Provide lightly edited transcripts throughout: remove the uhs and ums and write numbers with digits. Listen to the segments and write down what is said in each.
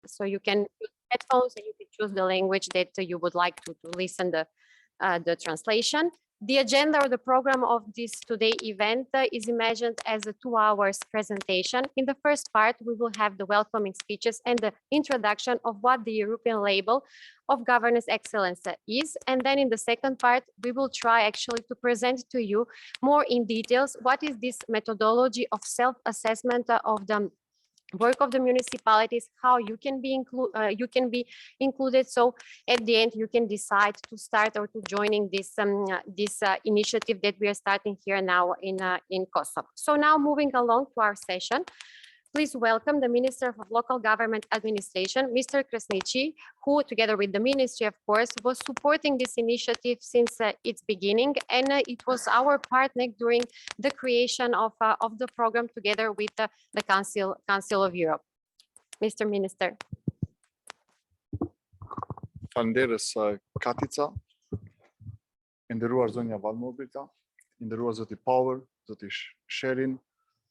So you can use headphones and you can choose the language that you would like to listen the translation. The agenda or the program of this today event is imagined as a 2 hours presentation. In the first part, we will have the welcoming speeches and the introduction of what the European label of governance excellence is. And then in the second part, we will try actually to present to you more in details what is this methodology of self-assessment of the work of the municipalities, how you can be included. So at the end, you can decide to start or to joining this initiative that we are starting here now in Kosovo. So now moving along to our session, please welcome the Minister of Local Government Administration, Mr. Krasniqi, who, together with the Ministry, of course, was supporting this initiative since its beginning. And it was our partner during the creation of the program together with the Council of Europe. Mr. Minister. Falenderës Katica, nderuar zonja Valmorbida, nderuar zoti Power, zoti Sheerin,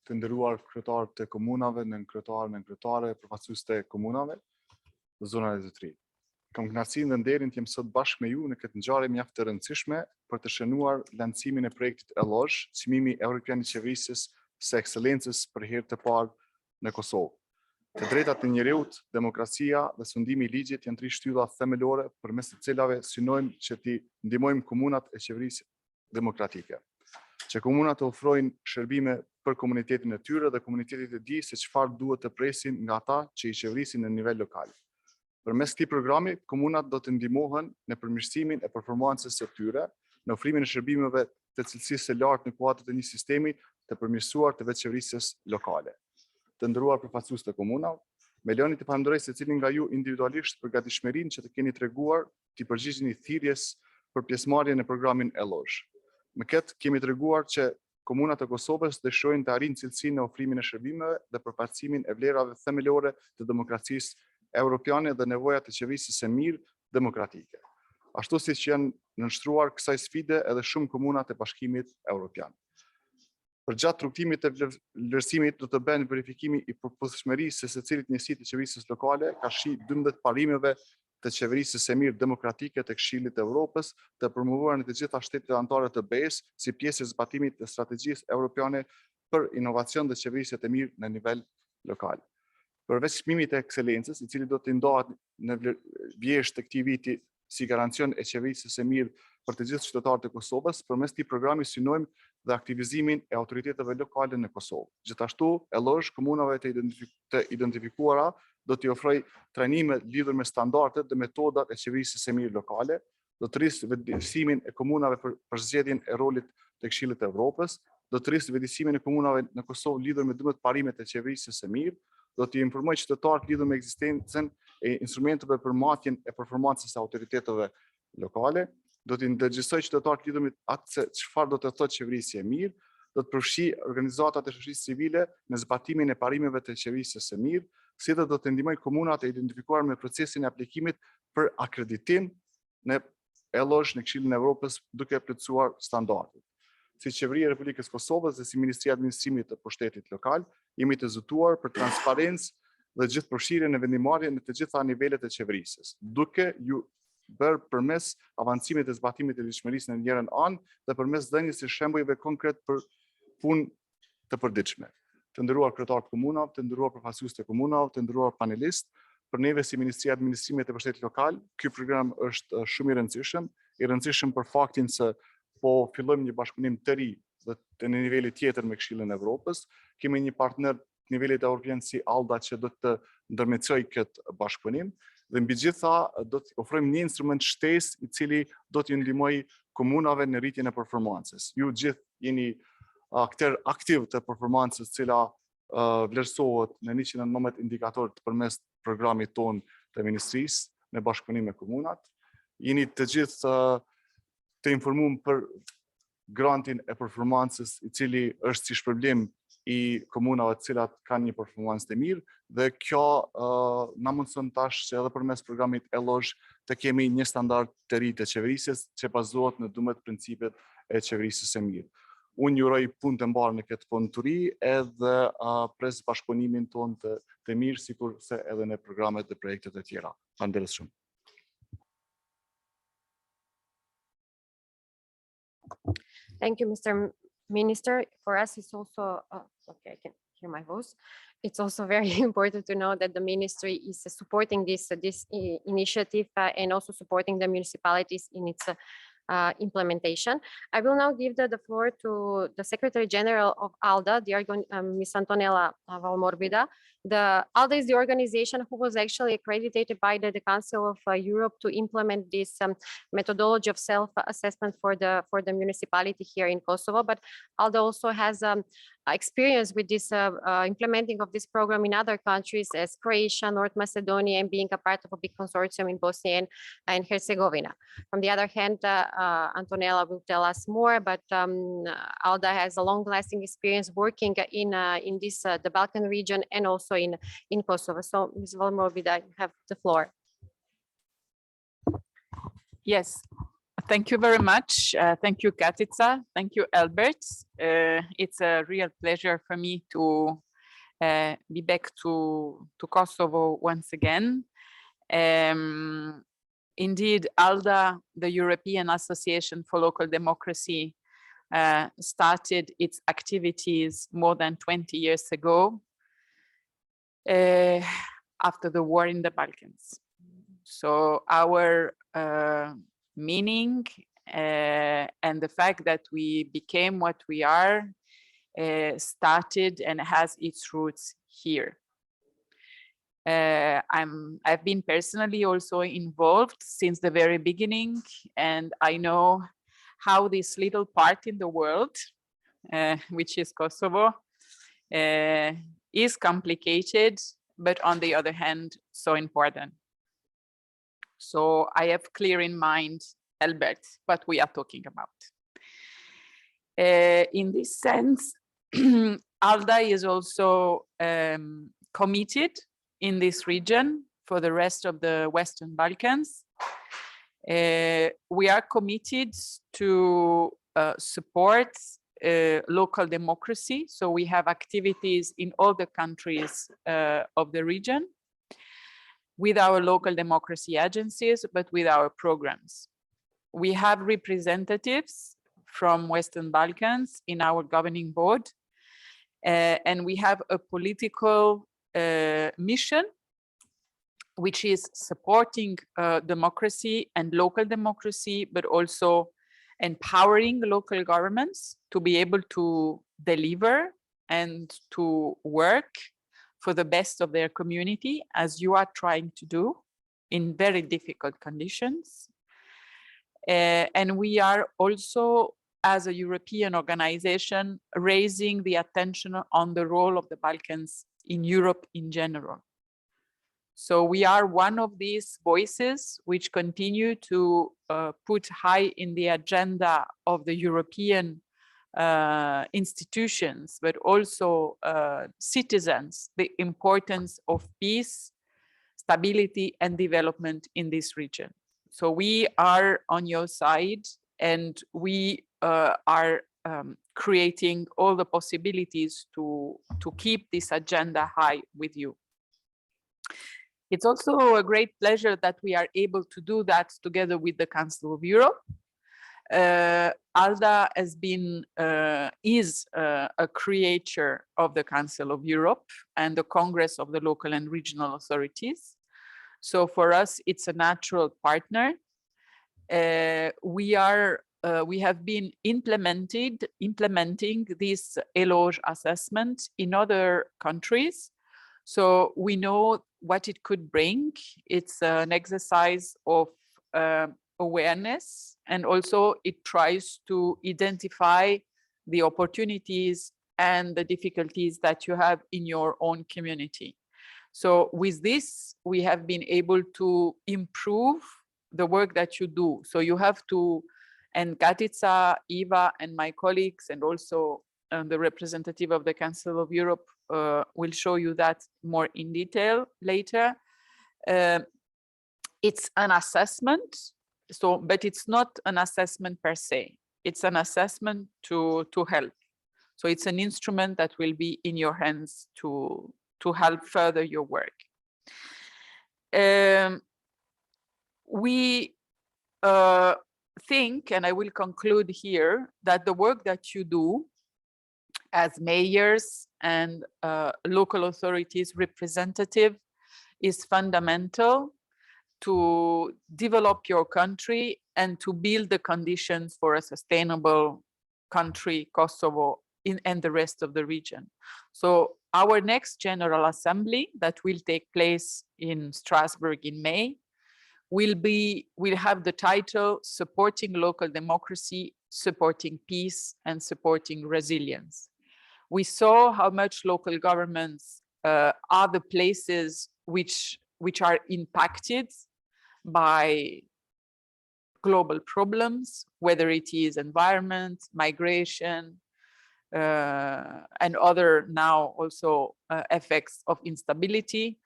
të nderuar kryetarët e komunave, kryetare, përfaqësues të komunave në zonat e të 3. Kam kënaqësinë dhe nderin të jem sot bashkë me ju në këtë ngjarje mjaft të rëndësishme për të shënuar lancimin e projektit ELoGE, çmimi evropian i qeverisjes së ekselencës për herë të parë në Kosovë. Të drejtat e njerëzit, demokracia dhe sundimi i ligjit janë 3 shtylla themelore përmes të cilave synojmë që t'i ndihmojmë komunat e qeverisë demokratike, që komunat të ofrojnë shërbime për komunitetin e tyre dhe komuniteti të di se çfarë duhet të presin nga ata që i qeverisin në nivel lokal. Përmes këtij programi, komunat do të ndihmohen në përmirësimin e performancës së tyre, në ofrimin e shërbimeve të cilësisë së lartë në kuadër të një sistemi të përmirësuar të vetëqeverisjes lokale. Të nderuar përfaqësues të komunave, më lejoni të falenderoj secilin nga ju individualisht për gatishmërinë që të keni treguar të përgjigjeni thirrjes për pjesëmarrje në programin ELoGE. Me këtë kemi treguar që komunat e Kosovës dëshirojnë të arrijnë cilësinë në ofrimin e shërbimeve dhe përfaqësimin e vlerave themelore të demokracisë europiane dhe nevojat e qeverisjes së mirë demokratike. Ashtu siç janë nënshtruar kësaj sfide edhe shumë komunat e Bashkimit Evropian. Përgjatë rrugtimit të vlerësimit do të bëhen verifikimi i përputhshmërisë së secilit njësi të qeverisjes lokale, ka shi 12 parimeve të qeverisjes së mirë demokratike të Këshillit të Evropës, të promovuar në të gjitha shtetet anëtare të BE-s si pjesë e zbatimit të strategjisë europiane për inovacion dhe qeverisje të mirë në nivel lokal. Përveç çmimit të ekselencës, i cili do të ndahet në vjesht të këtij viti si garancion e qeverisjes së mirë për të gjithë qytetarët e Kosovës, përmes këtij programi synojmë dhe aktivizimin e autoriteteve lokale në Kosovë. Gjithashtu, ELoGE komunave të identifikuara do t'i ofroj trajnime lidhur me standardet dhe metodat e qeverisjes së mirë lokale, do të rrisë vetëdijsimin e komunave për zgjedhjen e rolit të Këshillit të Evropës, do të rrisë vetëdijsimin e komunave në Kosovë lidhur me 12 parimet e qeverisjes së mirë, do t'i informoj qytetarët lidhur me ekzistencën e instrumenteve për matjen e performancës së autoriteteve lokale, do t'i ndërgjegjësoj qytetarët lidhur me atë se çfarë do të thotë qeverisje e mirë, do të përfshi organizatat e shoqërisë civile në zbatimin e parimeve të qeverisjes së mirë, si dhe do të ndihmoj komunat e identifikuar me procesin e aplikimit për akreditim në ELoGE në Këshillin e Evropës duke plotësuar standardet. Si Qeveria e Republikës Kosovës dhe si Ministria e Administrimit të Pushtetit Lokal, jemi të zëtuar për transparencë dhe gjithëpërfshirje në vendimarrje në të gjitha nivelet e qeverisjes, duke ju bërë përmes avancimit e zbatimit e ligjshmërisë në njërin anë dhe përmes dhënies së shembujve konkret për punë të përditshme. Të nderuar kryetarë të komunave, të nderuar përfaqësues të komunave, të nderuar panelistë, për neve si Ministria e Administrimit të Pushtetit Lokal, ky program është shumë i rëndësishëm për faktin se po fillojmë një bashkëpunim të ri dhe të në niveli tjetër me Këshillin e Evropës. Kemi një partner të nivelit evropian si ALDA që do të ndërmjetësojë këtë bashkëpunim dhe mbi gjitha do të ofrojmë një instrument shtesë i cili do t'ju ndihmojë komunave në rritjen e performancës. Ju gjithë jeni aktor aktiv të performancës, cila vlerësohet në 119 indikatorë përmes programit ton të ministrisë në bashkëpunim me komunat. Jeni të gjithë të informuar për grantin e performancës, i cili është si shpërblim i komunave të cilat kanë një performancë të mirë, dhe kjo na mundson tash që edhe përmes programit ELoGE të kemi një standard të ri të qeverisjes që bazohet në 12 principet e qeverisjes së mirë. Unë juroj punë të mbarë në këtë punëturi edhe pres bashkëpunimin ton të mirë, sikur se edhe në programet dhe projektet e tjera. Faleminderit shumë. Thank you, Mr. Minister. For us, it's also, okay, I can hear my voice. It's also very important to know that the ministry is supporting this initiative and also supporting the municipalities in its implementation. I will now give the floor to the Secretary General of ALDA, Ms. Antonella Valmorbida. The ALDA is the organization who was actually accredited by the Council of Europe to implement this methodology of self-assessment for the municipality here in Kosovo. But ALDA also has experience with this implementing of this program in other countries as Croatia, North Macedonia, and being a part of a big consortium in Bosnia and Herzegovina. From the other hand, Antonella will tell us more, but ALDA has a long-lasting experience working in this the Balkan region and also in Kosovo. So, Ms. Valmorbida, you have the floor. Yes. Thank you very much. Thank you, Katica. Thank you, Elbert. It's a real pleasure for me to be back to Kosovo once again. Indeed, ALDA, the European Association for Local Democracy, started its activities more than 20 years ago after the war in the Balkans. So our meaning and the fact that we became what we are started and has its roots here. I've been personally also involved since the very beginning, and I know how this little part in the world, which is Kosovo, is complicated, but on the other hand, so important. So I have clear in mind, Elbert, what we are talking about. In this sense, ALDA is also committed in this region for the rest of the Western Balkans. We are committed to support local democracy. So we have activities in all the countries of the region with our local democracy agencies, but with our programs. We have representatives from Western Balkans in our governing board, and we have a political mission, which is supporting democracy and local democracy, but also empowering local governments to be able to deliver and to work for the best of their community, as you are trying to do in very difficult conditions. And we are also, as a European organization, raising the attention on the role of the Balkans in Europe in general. So we are one of these voices which continue to put high in the agenda of the European institutions, but also citizens, the importance of peace, stability, and development in this region. So we are on your side, and we are creating all the possibilities to keep this agenda high with you. It's also a great pleasure that we are able to do that together with the Council of Europe. ALDA has been, is a creator of the Council of Europe and the Congress of the Local and Regional Authorities. So for us, it's a natural partner. We have been implementing this ELoGE assessment in other countries. So we know what it could bring. It's an exercise of awareness, and also it tries to identify the opportunities and the difficulties that you have in your own community. So with this, we have been able to improve the work that you do. So you have to, and Katica, Eva, and my colleagues, and also the representative of the Council of Europe will show you that more in detail later. It's an assessment, so, but it's not an assessment per se. it's an assessment to help. So it's an instrument that will be in your hands to help further your work. We think, and I will conclude here, that the work that you do as mayors and local authorities representative is fundamental to develop your country and to build the conditions for a sustainable country, Kosovo, and the rest of the region. So our next General Assembly that will take place in Strasbourg in May will have the title Supporting Local Democracy, Supporting Peace, and Supporting Resilience. We saw how much local governments are the places which are impacted by global problems, whether it is environment, migration, and other now also effects of instability.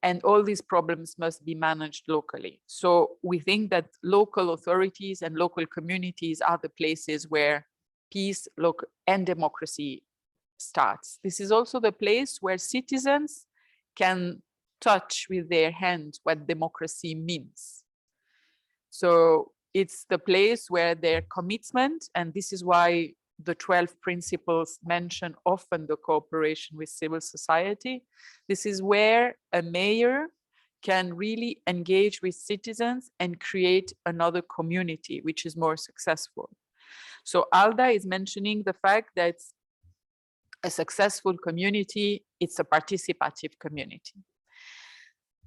And all these problems must be managed locally. So we think that local authorities and local communities are the places where peace and democracy starts. This is also the place where citizens can touch with their hands what democracy means. So it's the place where their commitment, and this is why the 12 principles mention often the cooperation with civil society. This is where a mayor can really engage with citizens and create another community which is more successful. So ALDA is mentioning the fact that a successful community, it's a participative community.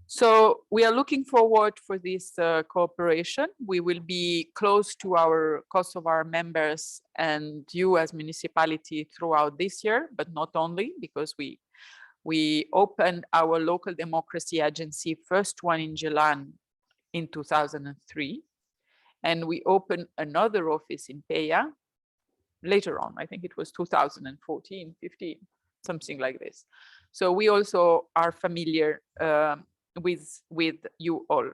So we are looking forward for this cooperation. We will be close to our Kosovar members and you as municipality throughout this year, but not only, because we opened our local democracy agency, first one in Gelan in 2003. And we opened another office in Peja later on. I think it was 2014, 15, something like this. So we also are familiar with you all.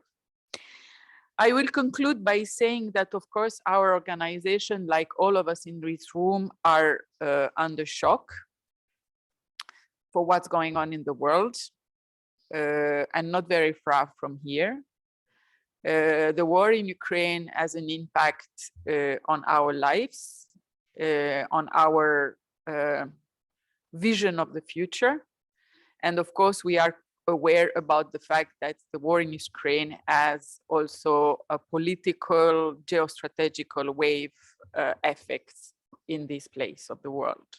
I will conclude by saying that, of course, our organization, like all of us in this room, are under shock for what's going on in the world, and not very far from here. The war in Ukraine has an impact on our lives, on our vision of the future. And of course, we are aware about the fact that the war in Ukraine has also a political, geostrategical wave effects in this place of the world.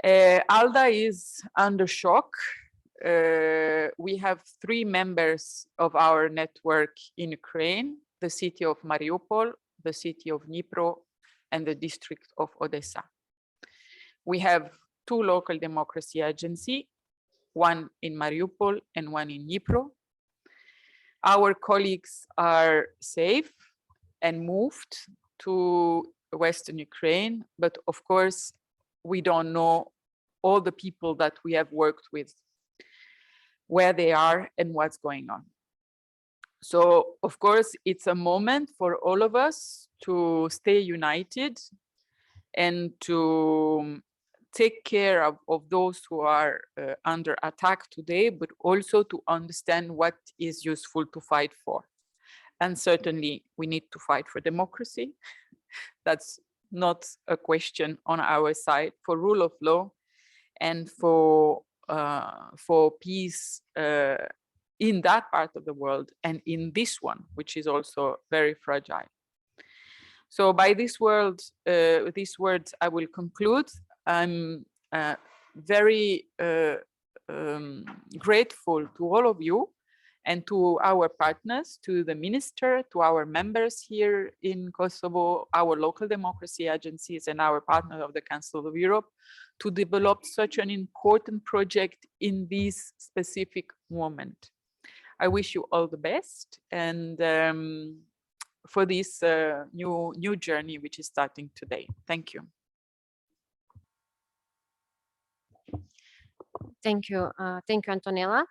ALDA is under shock. We have 3 members of our network in Ukraine, the city of Mariupol, the city of Dnipro, and the district of Odessa. We have 2 local democracy agencies, one in Mariupol and one in Dnipro. Our colleagues are safe and moved to Western Ukraine, but of course, we don't know all the people that we have worked with, where they are and what's going on. So, of course, it's a moment for all of us to stay united and to take care of those who are under attack today, but also to understand what is useful to fight for. And certainly we need to fight for democracy. That's not a question on our side, for rule of law and for peace in that part of the world and in this one, which is also very fragile. So by these words, I will conclude. I'm very grateful to all of you and to our partners, to the minister, to our members here in Kosovo, our local democracy agencies, and our partner of the Council of Europe to develop such an important project in this specific moment. I wish you all the best and for this new journey which is starting today. Thank you. Thank you, Antonella.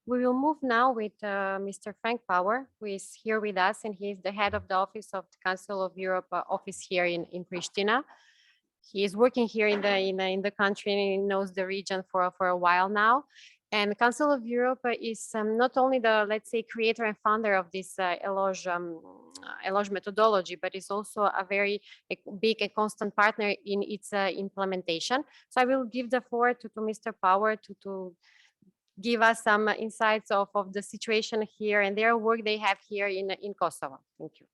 We will move now with Mr. Frank Power, who is here with us, and he is the head of the Office of the Council of Europe office here in Pristina. He is working here in the country, and he knows the region for a while now. And the Council of Europe is not only the, let's say, creator and founder of this ELoGE methodology, but is also a very big and constant partner in its implementation. So I will give the floor to Mr. Power to give us some insights of the situation here and their work they have here in Kosovo. Thank you.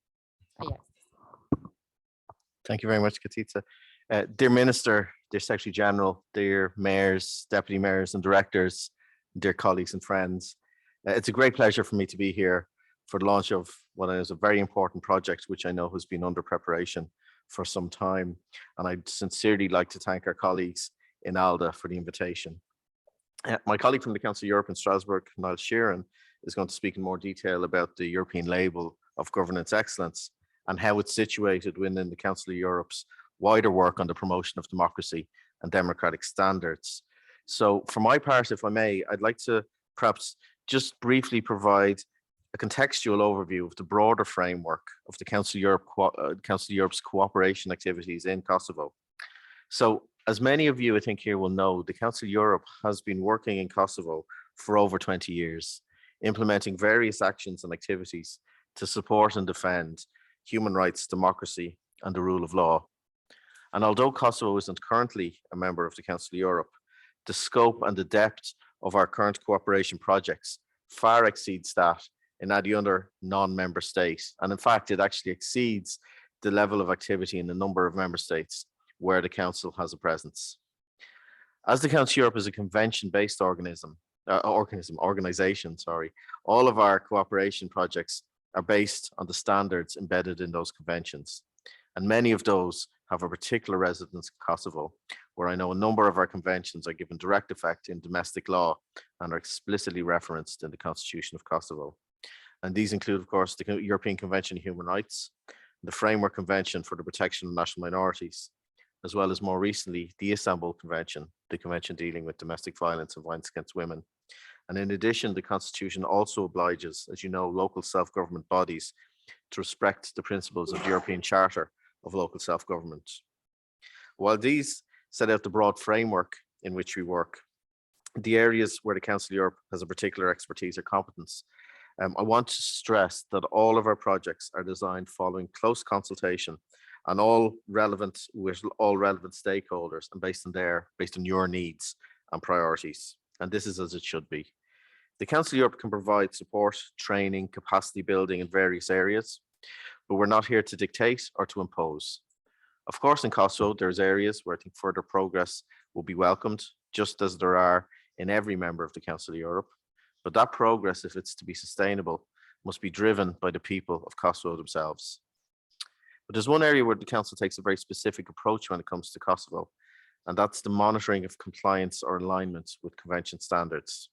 Yes. Thank you very much, Katica. Dear Minister, dear Secretary General, dear mayors, deputy mayors and directors, dear colleagues and friends, it's a great pleasure for me to be here for the launch of what is a very important project, which I know has been under preparation for some time. And I'd sincerely like to thank our colleagues in ALDA for the invitation. My colleague from the Council of Europe in Strasbourg, Niall Sheerin, is going to speak in more detail about the European label of governance excellence and how it's situated within the Council of Europe's wider work on the promotion of democracy and democratic standards. So for my part, if I may, I'd like to perhaps just briefly provide a contextual overview of the broader framework of the Council of Europe's cooperation activities in Kosovo. So as many of you I think here will know, the Council of Europe has been working in Kosovo for over 20 years, implementing various actions and activities to support and defend human rights, democracy, and the rule of law. And although Kosovo isn't currently a member of the Council of Europe, the scope and the depth of our current cooperation projects far exceeds that in any other non-member state. And in fact, it actually exceeds the level of activity in a number of member states where the Council has a presence. As the Council of Europe is a convention-based organization, all of our cooperation projects are based on the standards embedded in those conventions. And many of those have a particular resonance in Kosovo, where I know a number of our conventions are given direct effect in domestic law and are explicitly referenced in the Constitution of Kosovo. And these include, of course, the European Convention on Human Rights, the Framework Convention for the Protection of National Minorities, as well as more recently, the Istanbul Convention, the convention dealing with domestic violence and violence against women. And in addition, the Constitution also obliges, as you know, local self-government bodies to respect the principles of the European Charter of Local Self-Government. While these set out the broad framework in which we work, the areas where the Council of Europe has a particular expertise or competence, I want to stress that all of our projects are designed following close consultation and all relevant stakeholders and based on your needs and priorities. And this is as it should be. The Council of Europe can provide support, training, capacity building in various areas, but we're not here to dictate or to impose. Of course, in Kosovo, there's areas where I think further progress will be welcomed, just as there are in every member of the Council of Europe. But that progress, if it's to be sustainable, must be driven by the people of Kosovo themselves. But there's one area where the Council takes a very specific approach when it comes to Kosovo, and that's the monitoring of compliance or alignment with convention standards.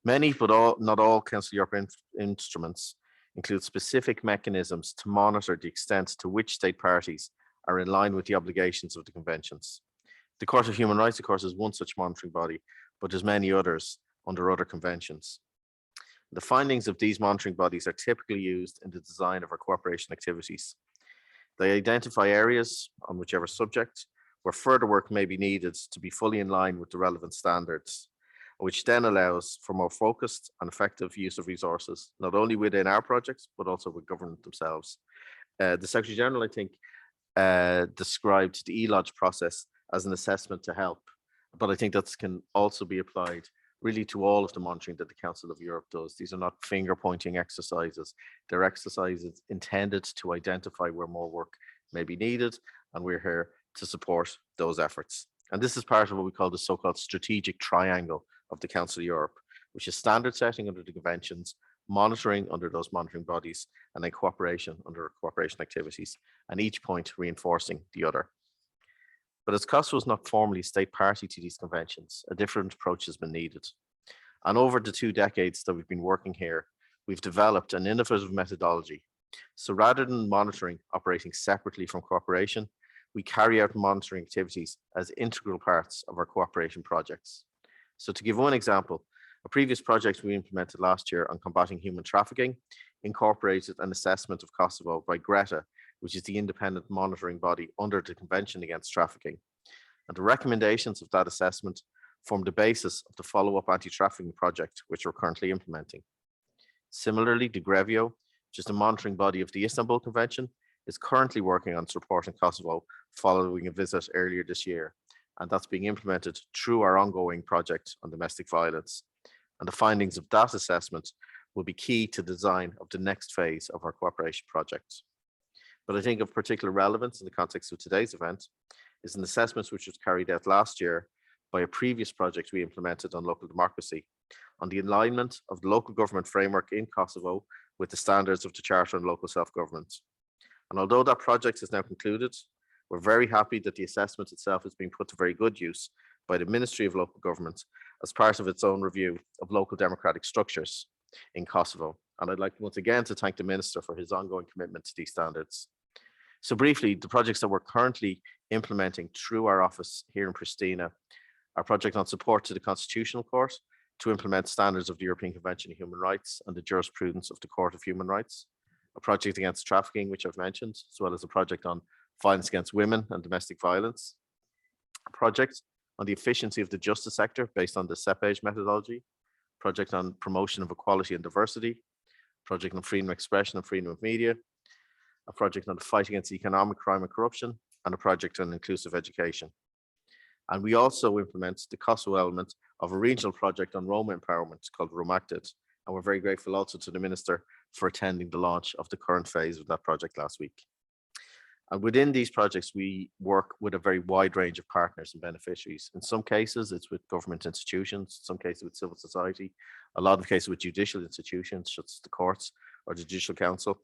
Many, but not all Council of Europe instruments include specific mechanisms to monitor the extent to which state parties are in line with the obligations of the conventions. The Court of Human Rights, of course, is one such monitoring body, but there's many others under other conventions. The findings of these monitoring bodies are typically used in the design of our cooperation activities. They identify areas on whichever subject where further work may be needed to be fully in line with the relevant standards, which then allows for more focused and effective use of resources, not only within our projects, but also with government themselves. The Secretary General, I think, described the ELoGE process as an assessment to help, but I think that can also be applied really to all of the monitoring that the Council of Europe does. These are not finger-pointing exercises. They're exercises intended to identify where more work may be needed, and we're here to support those efforts. And this is part of what we call the so-called strategic triangle of the Council of Europe, which is standard setting under the conventions, monitoring under those monitoring bodies, and then cooperation under cooperation activities, and each point reinforcing the other. But as Kosovo is not formally state party to these conventions, a different approach has been needed. And over the 2 decades that we've been working here, we've developed an innovative methodology. So rather than monitoring operating separately from cooperation, we carry out monitoring activities as integral parts of our cooperation projects. So to give one example, A previous project we implemented last year on combating human trafficking incorporated an assessment of Kosovo by Greta, which is the independent monitoring body under the Convention Against Trafficking. And the recommendations of that assessment form the basis of the follow-up anti-trafficking project, which we're currently implementing. Similarly, the Grevio, which is the monitoring body of the Istanbul Convention, is currently working on supporting Kosovo following a visit earlier this year. And that's being implemented through our ongoing project on domestic violence. And the findings of that assessment will be key to the design of the next phase of our cooperation projects. But I think of particular relevance in the context of today's event is an assessment which was carried out last year by a previous project we implemented on local democracy, on the alignment of the local government framework in Kosovo with the standards of the Charter on Local Self-Government. And although that project is now concluded, we're very happy that the assessment itself is being put to very good use by the Ministry of Local Government as part of its own review of local democratic structures in Kosovo. And I'd like once again to thank the Minister for his ongoing commitment to these standards. So briefly, the projects that we're currently implementing through our office here in Pristina, our project on support to the Constitutional Court to implement standards of the European Convention on Human Rights and the jurisprudence of the Court of Human Rights, a project against trafficking, which I've mentioned, as well as a project on violence against women and domestic violence, a project on the efficiency of the justice sector based on the CEPEJ methodology, project on promotion of equality and diversity, project on freedom of expression and freedom of media, a project on the fight against economic crime and corruption, and a project on inclusive education. And we also implement the Kosovo element of a regional project on Roma empowerment called Romacted. And we're very grateful also to the Minister for attending the launch of the current phase of that project last week. And within these projects, we work with a very wide range of partners and beneficiaries. In some cases, it's with government institutions, in some cases with civil society, a lot of cases with judicial institutions, such as the courts or the Judicial Council.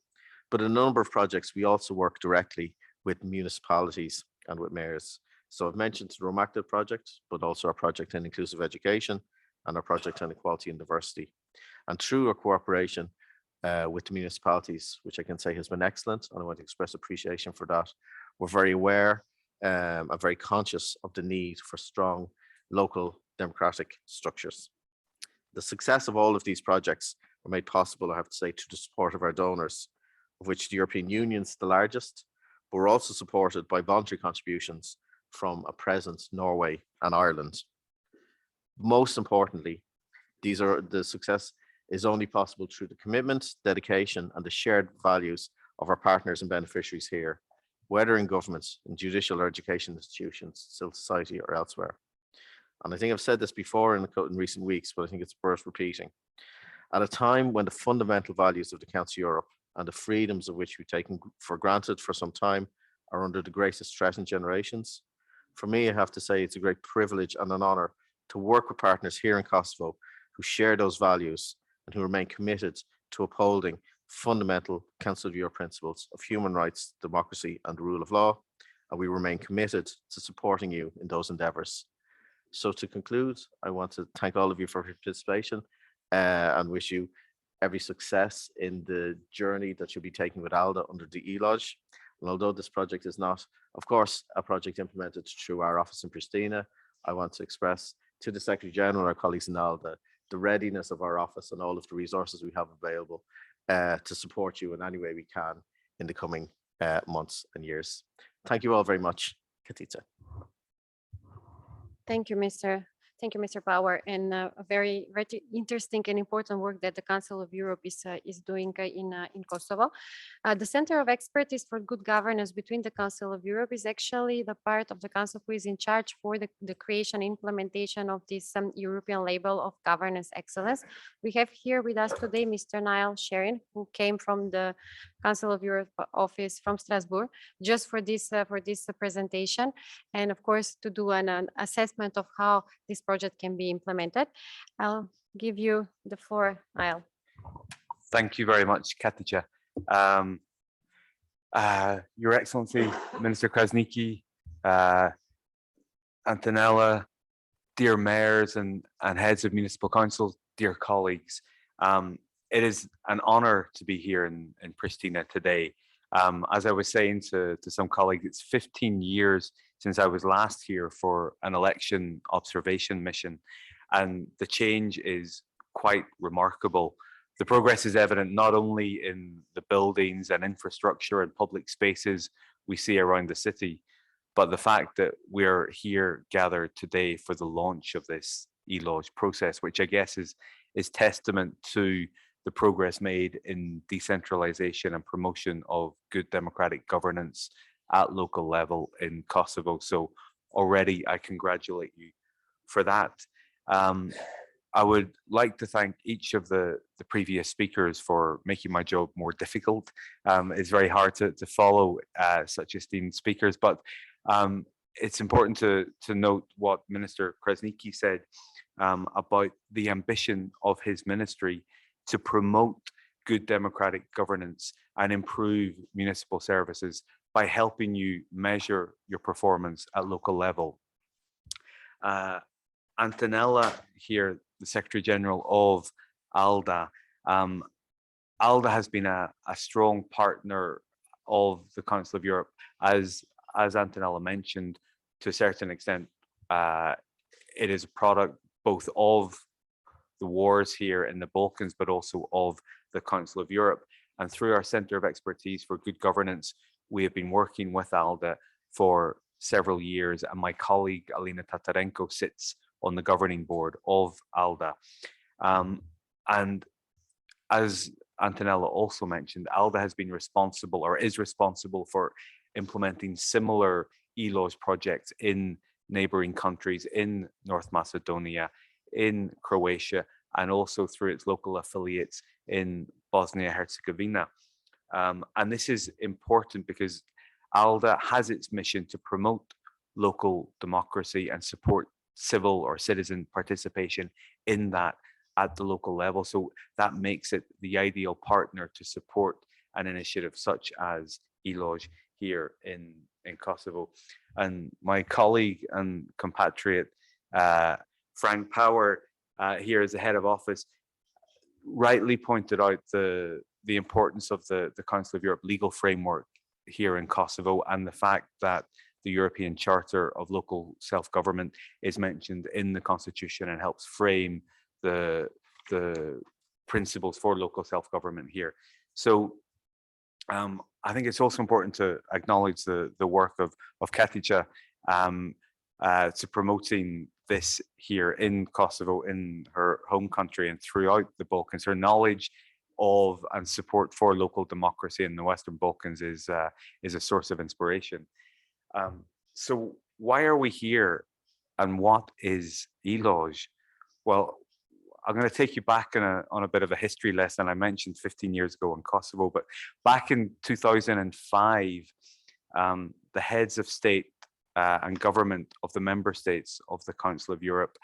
But in a number of projects, we also work directly with municipalities and with mayors. So I've mentioned the Romacted project, but also our project on inclusive education and our project on equality and diversity. And through our cooperation with the municipalities, which I can say has been excellent, and I want to express appreciation for that, we're very aware and very conscious of the need for strong local democratic structures. The success of all of these projects were made possible, I have to say, to the support of our donors, of which the European Union is the largest, but we're also supported by voluntary contributions from a present Norway and Ireland. Most importantly, the success is only possible through the commitment, dedication, and the shared values of our partners and beneficiaries here, whether in governments, in judicial or education institutions, civil society, or elsewhere. And I think I've said this before in recent weeks, but I think it's worth repeating. At a time when the fundamental values of the Council of Europe and the freedoms of which we've taken for granted for some time are under the greatest threat in generations, for me, I have to say it's a great privilege and an honor to work with partners here in Kosovo who share those values and who remain committed to upholding fundamental Council of Europe principles of human rights, democracy, and the rule of law. And we remain committed to supporting you in those endeavors. So to conclude, I want to thank all of you for your participation and wish you every success in the journey that you'll be taking with ALDA under the ELoGE. And although this project is not, of course, a project implemented through our office in Pristina, I want to express to the Secretary General and our colleagues in ALDA the readiness of our office and all of the resources we have available to support you in any way we can in the coming months and years. Thank you all very much. Katica. Thank you, Mr. Power, and a very interesting and important work that the Council of Europe is doing in Kosovo. The Center of Expertise for Good Governance between the Council of Europe is actually the part of the Council who is in charge for the creation and implementation of this European label of governance excellence. We have here with us today Mr. Niall Sheerin, who came from the Council of Europe office from Strasbourg, just for this presentation, and of course to do an assessment of how this project can be implemented. I'll give you the floor, Niall. Thank you very much, Katica. Your Excellency, Minister Krasniqi, Antonella, dear mayors and heads of municipal councils, dear colleagues. It is an honor to be here in Pristina today. As I was saying to some colleagues, it's 15 years since I was last here for an election observation mission. and the change is quite remarkable. The progress is evident not only in the buildings and infrastructure and public spaces we see around the city, but the fact that we're here gathered today for the launch of this ELoGE process, which I guess is testament to the progress made in decentralization and promotion of good democratic governance at local level in Kosovo. So already I congratulate you for that. I would like to thank each of the previous speakers for making my job more difficult. It's very hard to follow such esteemed speakers, but it's important to note what Minister Krasniqi said about the ambition of his ministry to promote good democratic governance and improve municipal services by helping you measure your performance at local level. Antonella here, the Secretary General of ALDA. ALDA has been a strong partner of the Council of Europe, as Antonella mentioned, to a certain extent. It is a product both of the wars here in the Balkans, but also of the Council of Europe. And through our Centre of Expertise for Good Governance, we have been working with ALDA for several years, and my colleague Alina Tatarenko sits on the governing board of ALDA. And as Antonella also mentioned, ALDA has been responsible or is responsible for implementing similar ELoGE projects in neighboring countries, in North Macedonia, in Croatia, and also through its local affiliates in Bosnia-Herzegovina. And this is important because ALDA has its mission to promote local democracy and support civil or citizen participation in that at the local level. So that makes it the ideal partner to support an initiative such as ELoGE here in Kosovo. And my colleague and compatriot, Frank Power, here as the head of office, rightly pointed out the importance of the Council of Europe legal framework here in Kosovo, and the fact that the European Charter of Local Self-Government is mentioned in the Constitution and helps frame the principles for local self-government here. So I think it's also important to acknowledge the work of Katica to promoting this here in Kosovo, in her home country and throughout the Balkans. Her knowledge of and support for local democracy in the Western Balkans is a source of inspiration. So why are we here, and what is ELoGE? Well, I'm going to take you back on a bit of a history lesson. I mentioned 15 years ago in Kosovo, but back in 2005, the heads of state and government of the member states of the Council of Europe,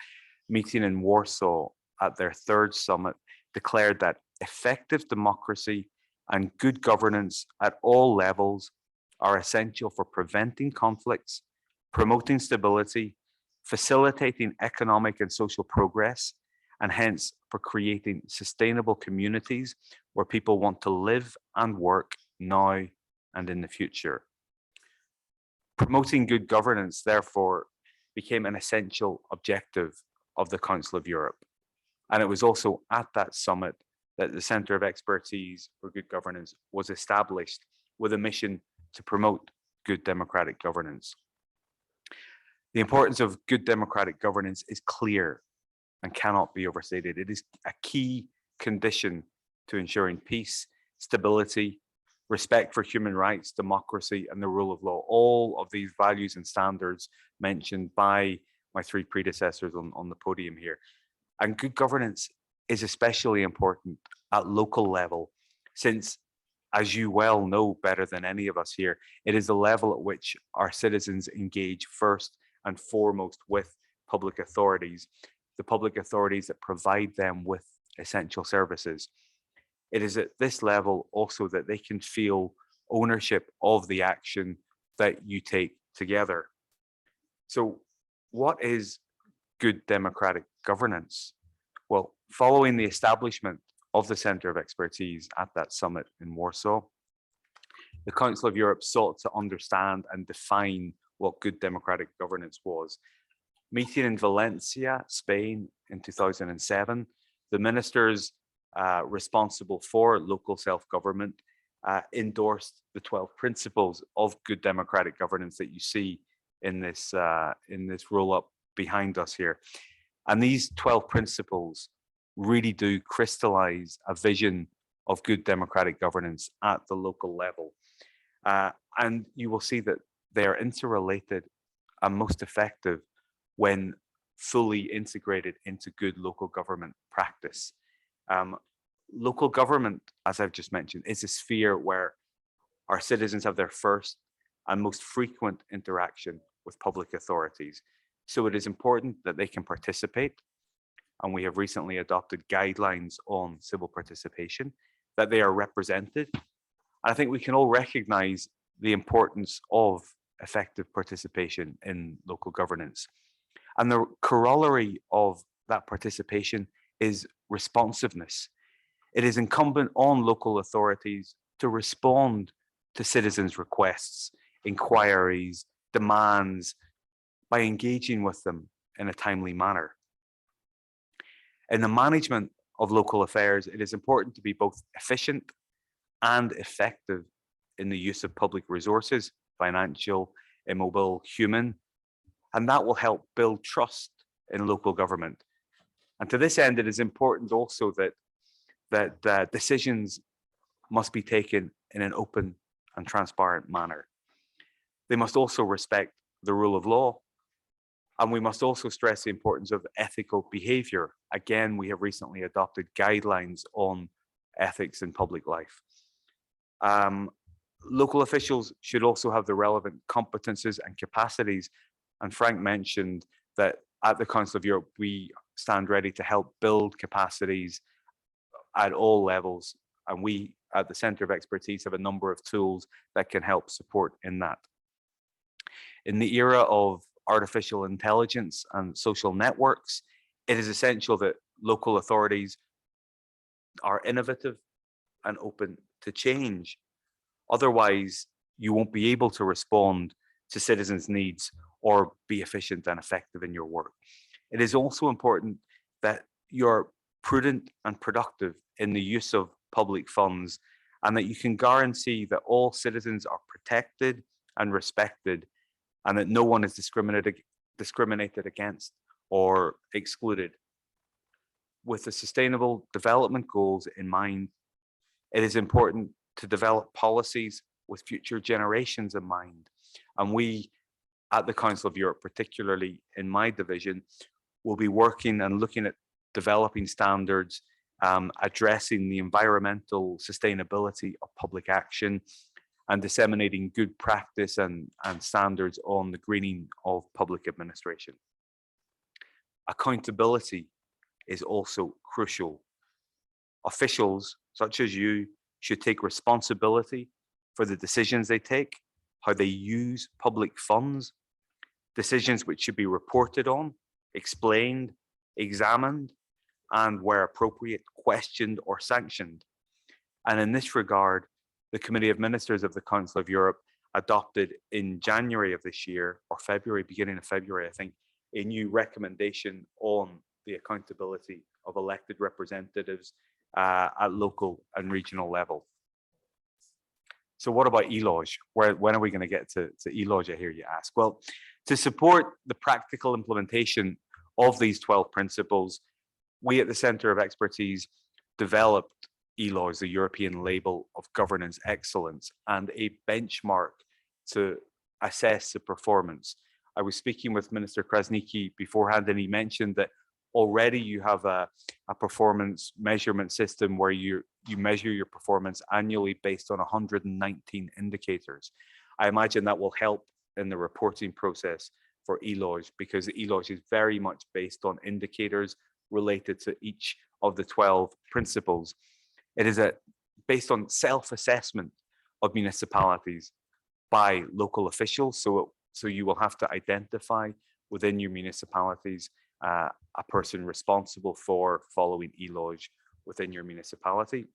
meeting in Warsaw at their third summit, declared that effective democracy and good governance at all levels are essential for preventing conflicts, promoting stability, facilitating economic and social progress, and hence for creating sustainable communities where people want to live and work now and in the future. Promoting good governance, therefore, became an essential objective of the Council of Europe. And it was also at that summit that the Centre of Expertise for Good Governance was established with a mission to promote good democratic governance. The importance of good democratic governance is clear and cannot be overstated. It is a key condition to ensuring peace, stability, respect for human rights, democracy, and the rule of law. All of these values and standards mentioned by my three predecessors on the podium here. And good governance is especially important at local level, since, as you well know better than any of us here, it is the level at which our citizens engage first and foremost with public authorities, the public authorities that provide them with essential services. It is at this level also that they can feel ownership of the action that you take together. So what is good democratic governance? Well, following the establishment of the Centre of Expertise at that summit in Warsaw, the Council of Europe sought to understand and define what good democratic governance was. Meeting in Valencia, Spain in 2007, the ministers responsible for local self-government endorsed the 12 principles of good democratic governance that you see in this roll-up behind us here. And these 12 principles really do crystallize a vision of good democratic governance at the local level. And you will see that they are interrelated and most effective when fully integrated into good local government practice. Local government, as I've just mentioned, is a sphere where our citizens have their first and most frequent interaction with public authorities. So it is important that they can participate, and we have recently adopted guidelines on civil participation, that they are represented. I think we can all recognize the importance of effective participation in local governance. And the corollary of that participation is responsiveness. It is incumbent on local authorities to respond to citizens' requests, inquiries, demands, by engaging with them in a timely manner. In the management of local affairs, it is important to be both efficient and effective in the use of public resources, financial, immobile, human, and that will help build trust in local government. And to this end, it is important also that decisions must be taken in an open and transparent manner. They must also respect the rule of law, and we must also stress the importance of ethical behavior. Again, we have recently adopted guidelines on ethics in public life. Local officials should also have the relevant competences and capacities. And Frank mentioned that at the Council of Europe, we stand ready to help build capacities at all levels. And we at the Centre of Expertise have a number of tools that can help support in that. In the era of artificial intelligence and social networks, it is essential that local authorities are innovative and open to change. Otherwise, you won't be able to respond to citizens' needs or be efficient and effective in your work. It is also important that you're prudent and productive in the use of public funds, and that you can guarantee that all citizens are protected and respected, and that no one is discriminated against or excluded. With the Sustainable Development Goals in mind, it is important to develop policies with future generations in mind. And we at the Council of Europe, particularly in my division, will be working and looking at developing standards, addressing the environmental sustainability of public action, and disseminating good practice and standards on the greening of public administration. Accountability is also crucial. Officials such as you should take responsibility for the decisions they take, how they use public funds, decisions which should be reported on, explained, examined, and where appropriate, questioned or sanctioned. And in this regard, the Committee of Ministers of the Council of Europe adopted in January of this year, or February, beginning of February, I think, a new recommendation on the accountability of elected representatives at local and regional level. So what about ELoGE? When are we going to get to ELoGE, I hear you ask? Well, to support the practical implementation of these 12 principles, we at the Centre of Expertise developed ELoGE, the European Label of Governance Excellence, and a benchmark to assess the performance. I was speaking with Minister Krasniqi beforehand, and he mentioned that already you have a performance measurement system where you measure your performance annually based on 119 indicators. I imagine that will help in the reporting process for ELoGE, because ELoGE is very much based on indicators related to each of the 12 principles. It is based on self-assessment of municipalities by local officials. So you will have to identify within your municipalities a person responsible for following ELoGE within your municipality.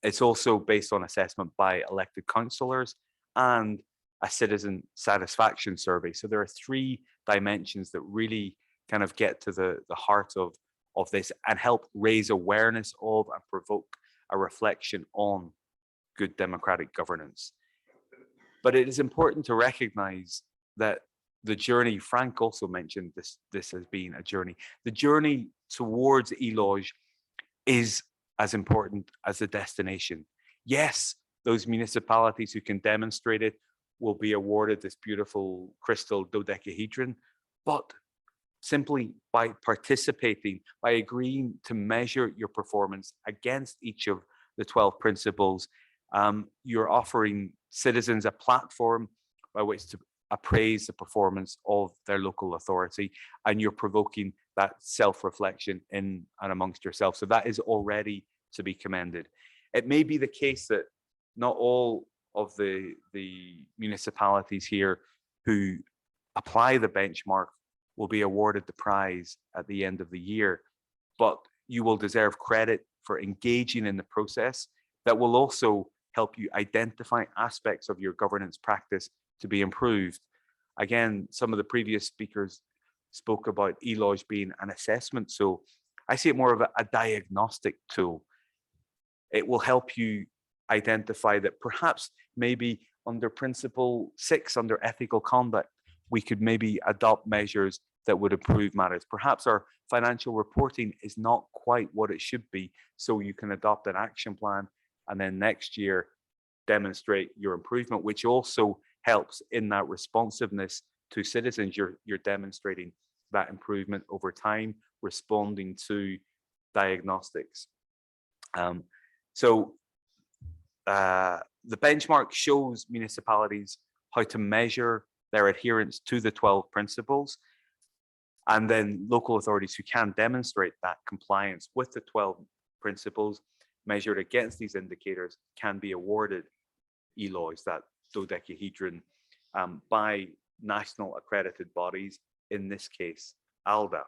It's also based on assessment by elected councillors and a citizen satisfaction survey. So there are 3 dimensions that really kind of get to the heart of this and help raise awareness of and provoke a reflection on good democratic governance. But it is important to recognize that the journey, Frank also mentioned this as being a journey. The journey towards ELoGE is as important as the destination. Yes, those municipalities who can demonstrate it will be awarded this beautiful crystal dodecahedron, but simply by participating, by agreeing to measure your performance against each of the 12 principles, you're offering citizens a platform by which to appraise the performance of their local authority, and you're provoking that self-reflection in and amongst yourself. So that is already to be commended. It may be the case that not all of the municipalities here who apply the benchmark will be awarded the prize at the end of the year, but you will deserve credit for engaging in the process that will also help you identify aspects of your governance practice to be improved. Again, some of the previous speakers spoke about ELoGE being an assessment, so I see it more of a diagnostic tool. It will help you identify that perhaps maybe under principle 6, under ethical conduct, we could maybe adopt measures that would improve matters. Perhaps our financial reporting is not quite what it should be, so you can adopt an action plan and then next year demonstrate your improvement, which also helps in that responsiveness to citizens. You're demonstrating that improvement over time, responding to diagnostics. So the benchmark shows municipalities how to measure their adherence to the 12 principles. And then local authorities who can demonstrate that compliance with the 12 principles measured against these indicators can be awarded ELoGE, that dodecahedron, by national accredited bodies, in this case, ALDA.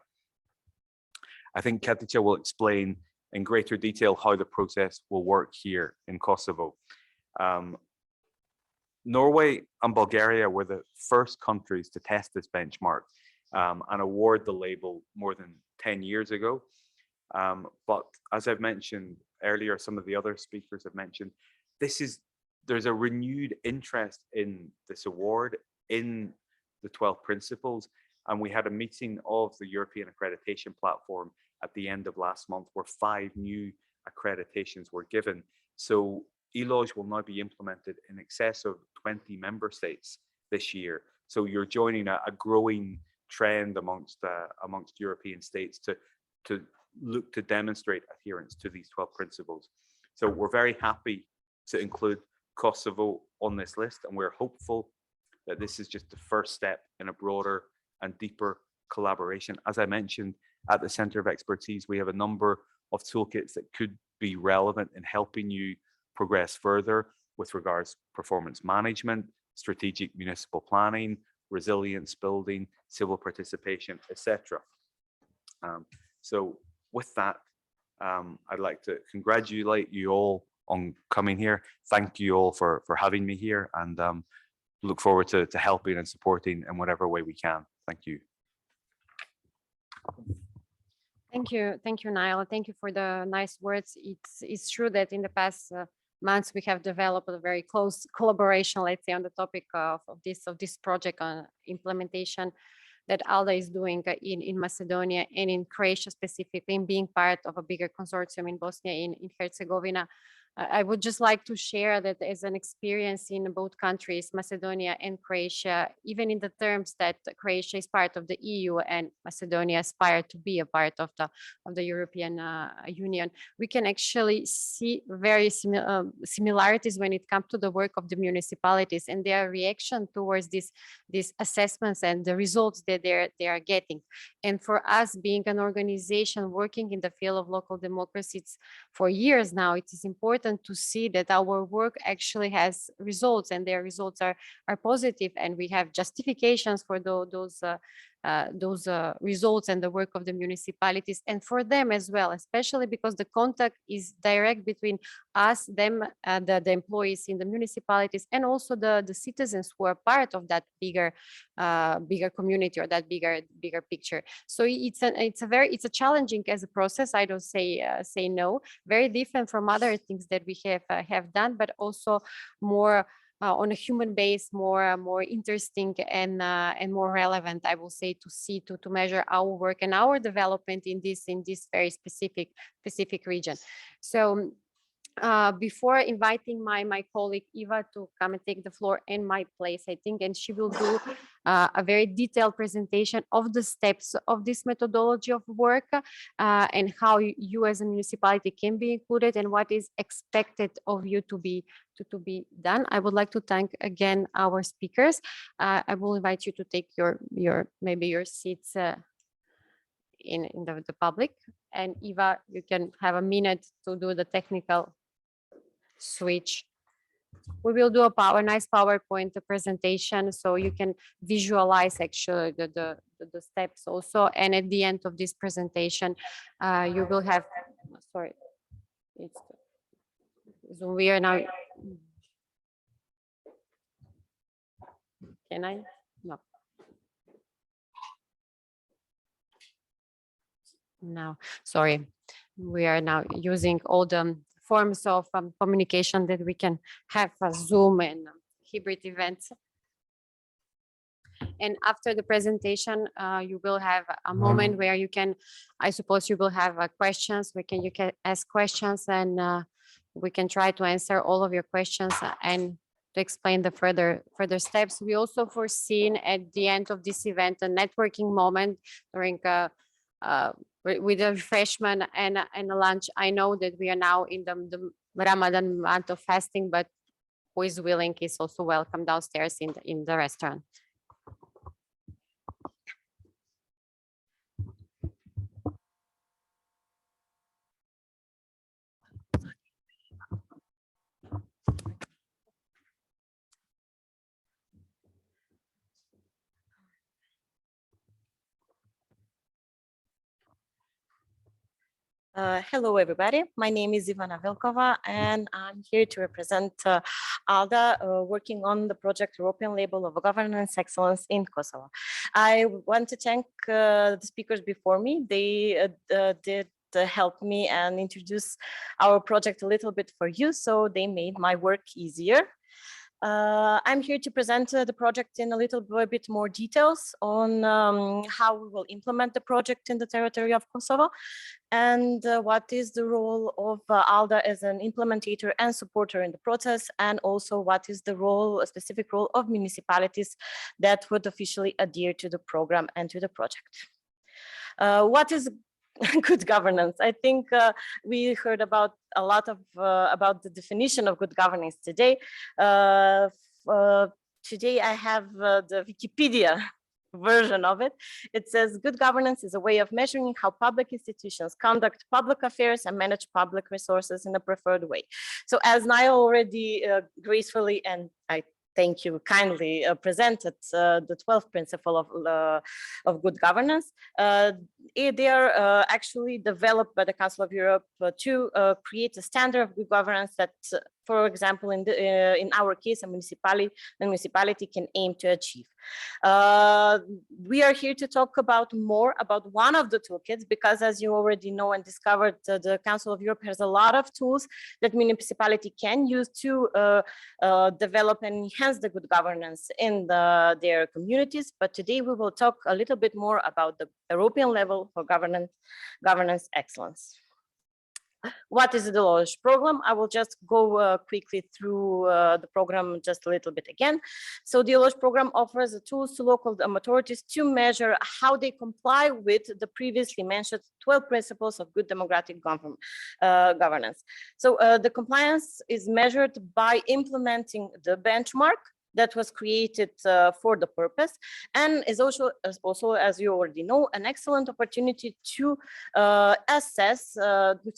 I think Katica will explain in greater detail how the process will work here in Kosovo. Norway and Bulgaria were the first countries to test this benchmark and award the label more than 10 years ago. But as I've mentioned earlier, some of the other speakers have mentioned, there's a renewed interest in this award, in the 12 principles. And we had a meeting of the European accreditation platform at the end of last month where 5 new accreditations were given. So ELoGE will now be implemented in excess of 20 member states this year. So you're joining a growing trend amongst European states to look to demonstrate adherence to these 12 principles. So we're very happy to include Kosovo on this list, and we're hopeful that this is just the first step in a broader and deeper collaboration. As I mentioned, at the Center of Expertise, we have a number of toolkits that could be relevant in helping you progress further with regards to performance management, strategic municipal planning, resilience building, civil participation, etc. So with that, I'd like to congratulate you all on coming here. Thank you all for having me here, and look forward to helping and supporting in whatever way we can. Thank you. Thank you, Niall. Thank you for the nice words. It's true that in the past months we have developed a very close collaboration, let's say, on the topic of this project on implementation that ALDA is doing in Macedonia and in Croatia specifically, in being part of a bigger consortium in Bosnia in Herzegovina. I would just like to share that as an experience in both countries, Macedonia and Croatia, even in the terms that Croatia is part of the EU and Macedonia aspired to be a part of the European Union, we can actually see very similarities when it comes to the work of the municipalities and their reaction towards these assessments and the results that they are getting. And for us, being an organization working in the field of local democracy for years now, it is important to see that our work actually has results, and their results are positive, and we have justifications for those results and the work of the municipalities, and for them as well, especially because the contact is direct between us, them, the employees in the municipalities, and also the citizens who are part of that bigger community or that bigger picture. So it's a challenging as a process. I don't say no. Very different from other things that we have done, but also more on a human base, more interesting and more relevant, I will say, to measure our work and our development in this very specific region. So before inviting my colleague Eva to come and take the floor in my place, I think, and she will do a very detailed presentation of the steps of this methodology of work and how you as a municipality can be included and what is expected of you to be done. I would like to thank again our speakers. I will invite you to take maybe your seats in the public, and Eva, you can have a minute to do the technical switch. We will do a nice PowerPoint presentation so you can visualize actually the steps also. And at the end of this presentation, you will have, sorry, so we are now, can I? No. No, sorry. We are now using all the forms of communication that we can have, Zoom and hybrid events. And after the presentation, you will have a moment where you can, I suppose you will have questions. You can ask questions, and we can try to answer all of your questions and to explain the further steps. We also foreseen at the end of this event a networking moment during with a refreshment and a lunch. I know that we are now in the Ramadan month of fasting, but who is willing is also welcome downstairs in the restaurant. Hello, everybody. My name is Ivana Velkova, and I'm here to represent ALDA, working on the project European Label of Governance Excellence in Kosovo. I want to thank the speakers before me. They did help me and introduce our project a little bit for you, so they made my work easier. I'm here to present the project in a little bit more details on how we will implement the project in the territory of Kosovo, and what is the role of ALDA as an implementator and supporter in the process, and also what is the role, a specific role of municipalities that would officially adhere to the program and to the project. What is good governance? I think we heard about a lot of about the definition of good governance today. Today I have the Wikipedia version of it. It says good governance is a way of measuring how public institutions conduct public affairs and manage public resources in a preferred way. So as Niall already gracefully, and I thank you, kindly presented the 12th principle of good governance. They are actually developed by the Council of Europe to create a standard of good governance that, for example, in our case, a municipality can aim to achieve. We are here to talk more about one of the toolkits, because as you already know and discovered, the Council of Europe has a lot of tools that municipality can use to develop and enhance the good governance in their communities. But today we will talk a little bit more about the European level for governance excellence. What is the ELoGE program? I will just go quickly through the program just a little bit again. So the ELoGE program offers the tools to local authorities to measure how they comply with the previously mentioned 12 principles of good democratic governance. So the compliance is measured by implementing the benchmark that was created for the purpose, and is also, as you already know, an excellent opportunity to assess,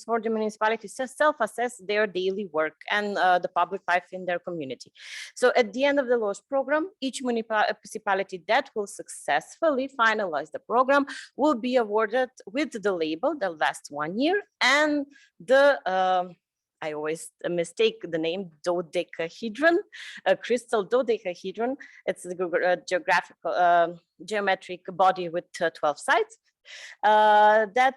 for the municipalities to self-assess their daily work and the public life in their community. So at the end of the ELoGE program, each municipality that will successfully finalize the program will be awarded with the label that lasts 1 year and the I always mistake the name dodecahedron, a crystal dodecahedron. It's a geometric body with 12 sides. That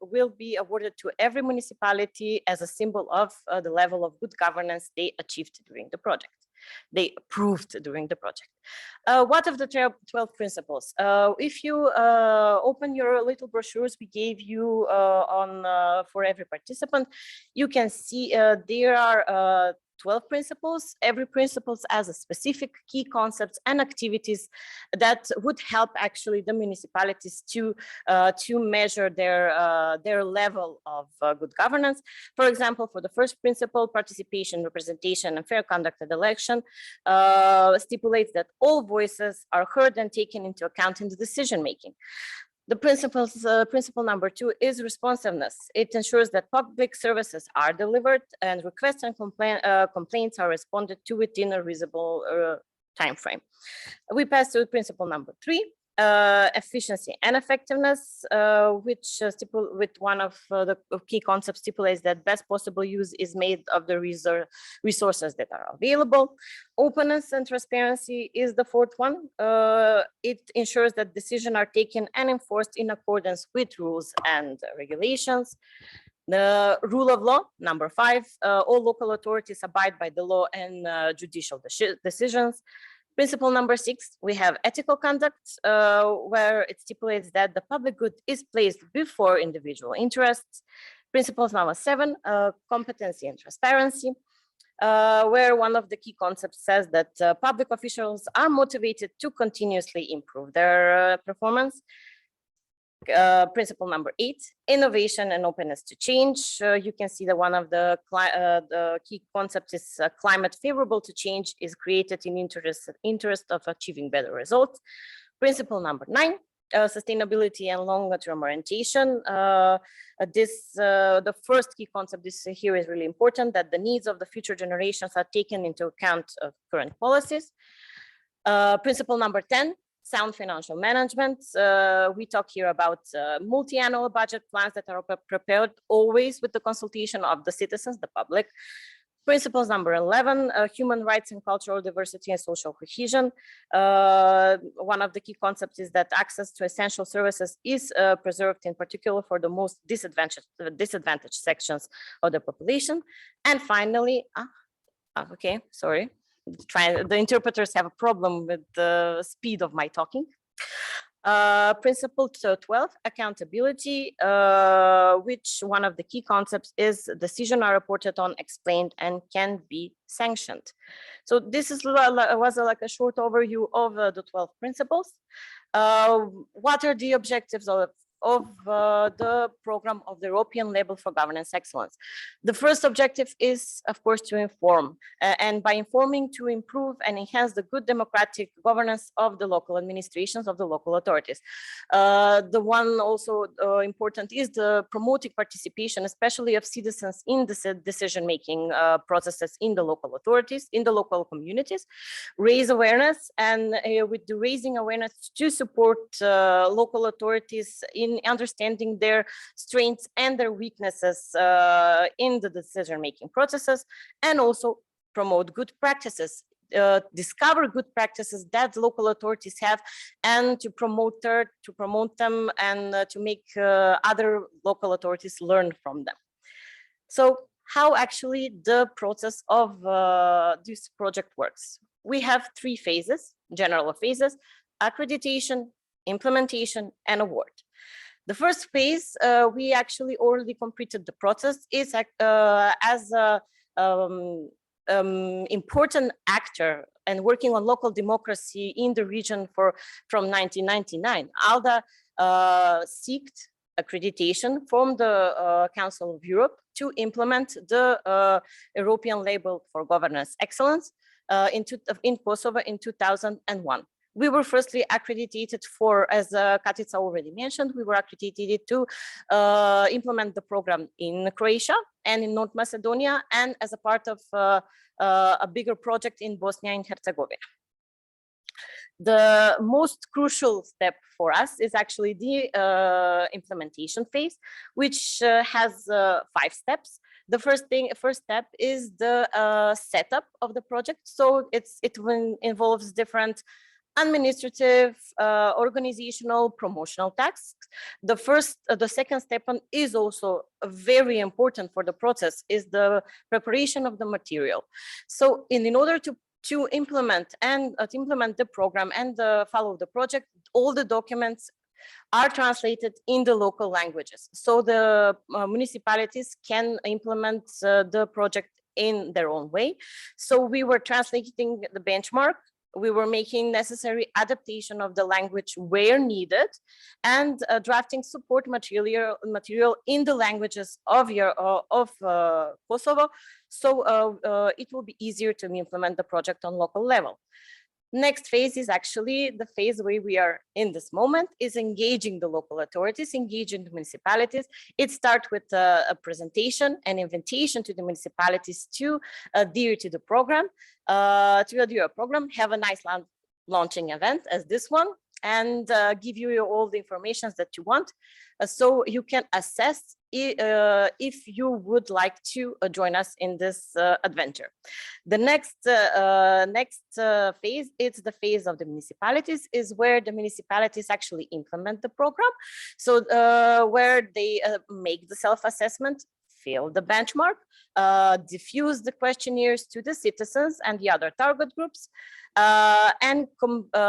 will be awarded to every municipality as a symbol of the level of good governance they achieved during the project. They approved during the project. What of the 12 principles? If you open your little brochures we gave you for every participant, you can see there are 12 principles. Every principle has a specific key concepts and activities that would help actually the municipalities to measure their level of good governance. For example, for the first principle, participation, representation, and fair conduct at election, stipulates that all voices are heard and taken into account in the decision making. The principle number 2 is responsiveness. It ensures that public services are delivered and requests and complaints are responded to within a reasonable time frame. We pass to principle number 3, efficiency and effectiveness, which with one of the key concepts stipulates that best possible use is made of the resources that are available. Openness and transparency is the 4th one. It ensures that decisions are taken and enforced in accordance with rules and regulations. The rule of law, number 5, all local authorities abide by the law and judicial decisions. Principle number 6, we have ethical conduct, where it stipulates that the public good is placed before individual interests. Principle number 7, competency and transparency, where one of the key concepts says that public officials are motivated to continuously improve their performance. Principle number 8, innovation and openness to change. You can see that one of the key concepts is climate favorable to change is created in interest of achieving better results. Principle number 9, sustainability and longer-term orientation. The first key concept here is really important, that the needs of the future generations are taken into account of current policies. Principle number 10, sound financial management. We talk here about multi-annual budget plans that are prepared always with the consultation of the citizens, the public. Principles number 11, human rights and cultural diversity and social cohesion. One of the key concepts is that access to essential services is preserved, in particular for the most disadvantaged sections of the population. And finally, okay, sorry. The interpreters have a problem with the speed of my talking. Principle 12, accountability, which one of the key concepts is decisions are reported on, explained, and can be sanctioned. So this was like a short overview of the 12 principles. What are the objectives of the program of the European Label for Governance Excellence? The first objective is, of course, to inform, and by informing, to improve and enhance the good democratic governance of the local administrations, of the local authorities. The one also important is the promoting participation, especially of citizens in the decision-making processes in the local authorities, in the local communities, raise awareness, and with the raising awareness to support local authorities in understanding their strengths and their weaknesses in the decision-making processes, and also promote good practices, discover good practices that local authorities have, and to promote them and to make other local authorities learn from them. So how actually the process of this project works? We have 3 phases, general phases: accreditation, implementation, and award. The first phase, we actually already completed the process, is as a important actor and working on local democracy in the region from 1999. ALDA sought accreditation from the Council of Europe to implement the European Label for Governance Excellence. in Kosovo in 2001. We were firstly accredited for, as Katica already mentioned, we were accredited to implement the program in Croatia and in North Macedonia, and as a part of a bigger project in Bosnia and Herzegovina. The most crucial step for us is actually the implementation phase, which has 5 steps. The first step is the setup of the project. So it involves different administrative, organizational, promotional tasks. The second step is also very important for the process, is the preparation of the material. So in order to implement the program and follow the project, all the documents are translated in the local languages. So the municipalities can implement the project in their own way. So we were translating the benchmark, we were making necessary adaptation of the language where needed, and drafting support material in the languages of Kosovo, so it will be easier to implement the project on local level. Next phase is actually the phase where we are in this moment, is engaging the local authorities, engaging the municipalities. It starts with a presentation, an invitation to the municipalities to adhere to the program, have a nice launching event as this one, and give you all the information that you want, so you can assess if you would like to join us in this adventure. The next phase, it's the phase of the municipalities, is where the municipalities actually implement the program. So where they make the self-assessment, fill the benchmark, diffuse the questionnaires to the citizens and the other target groups, and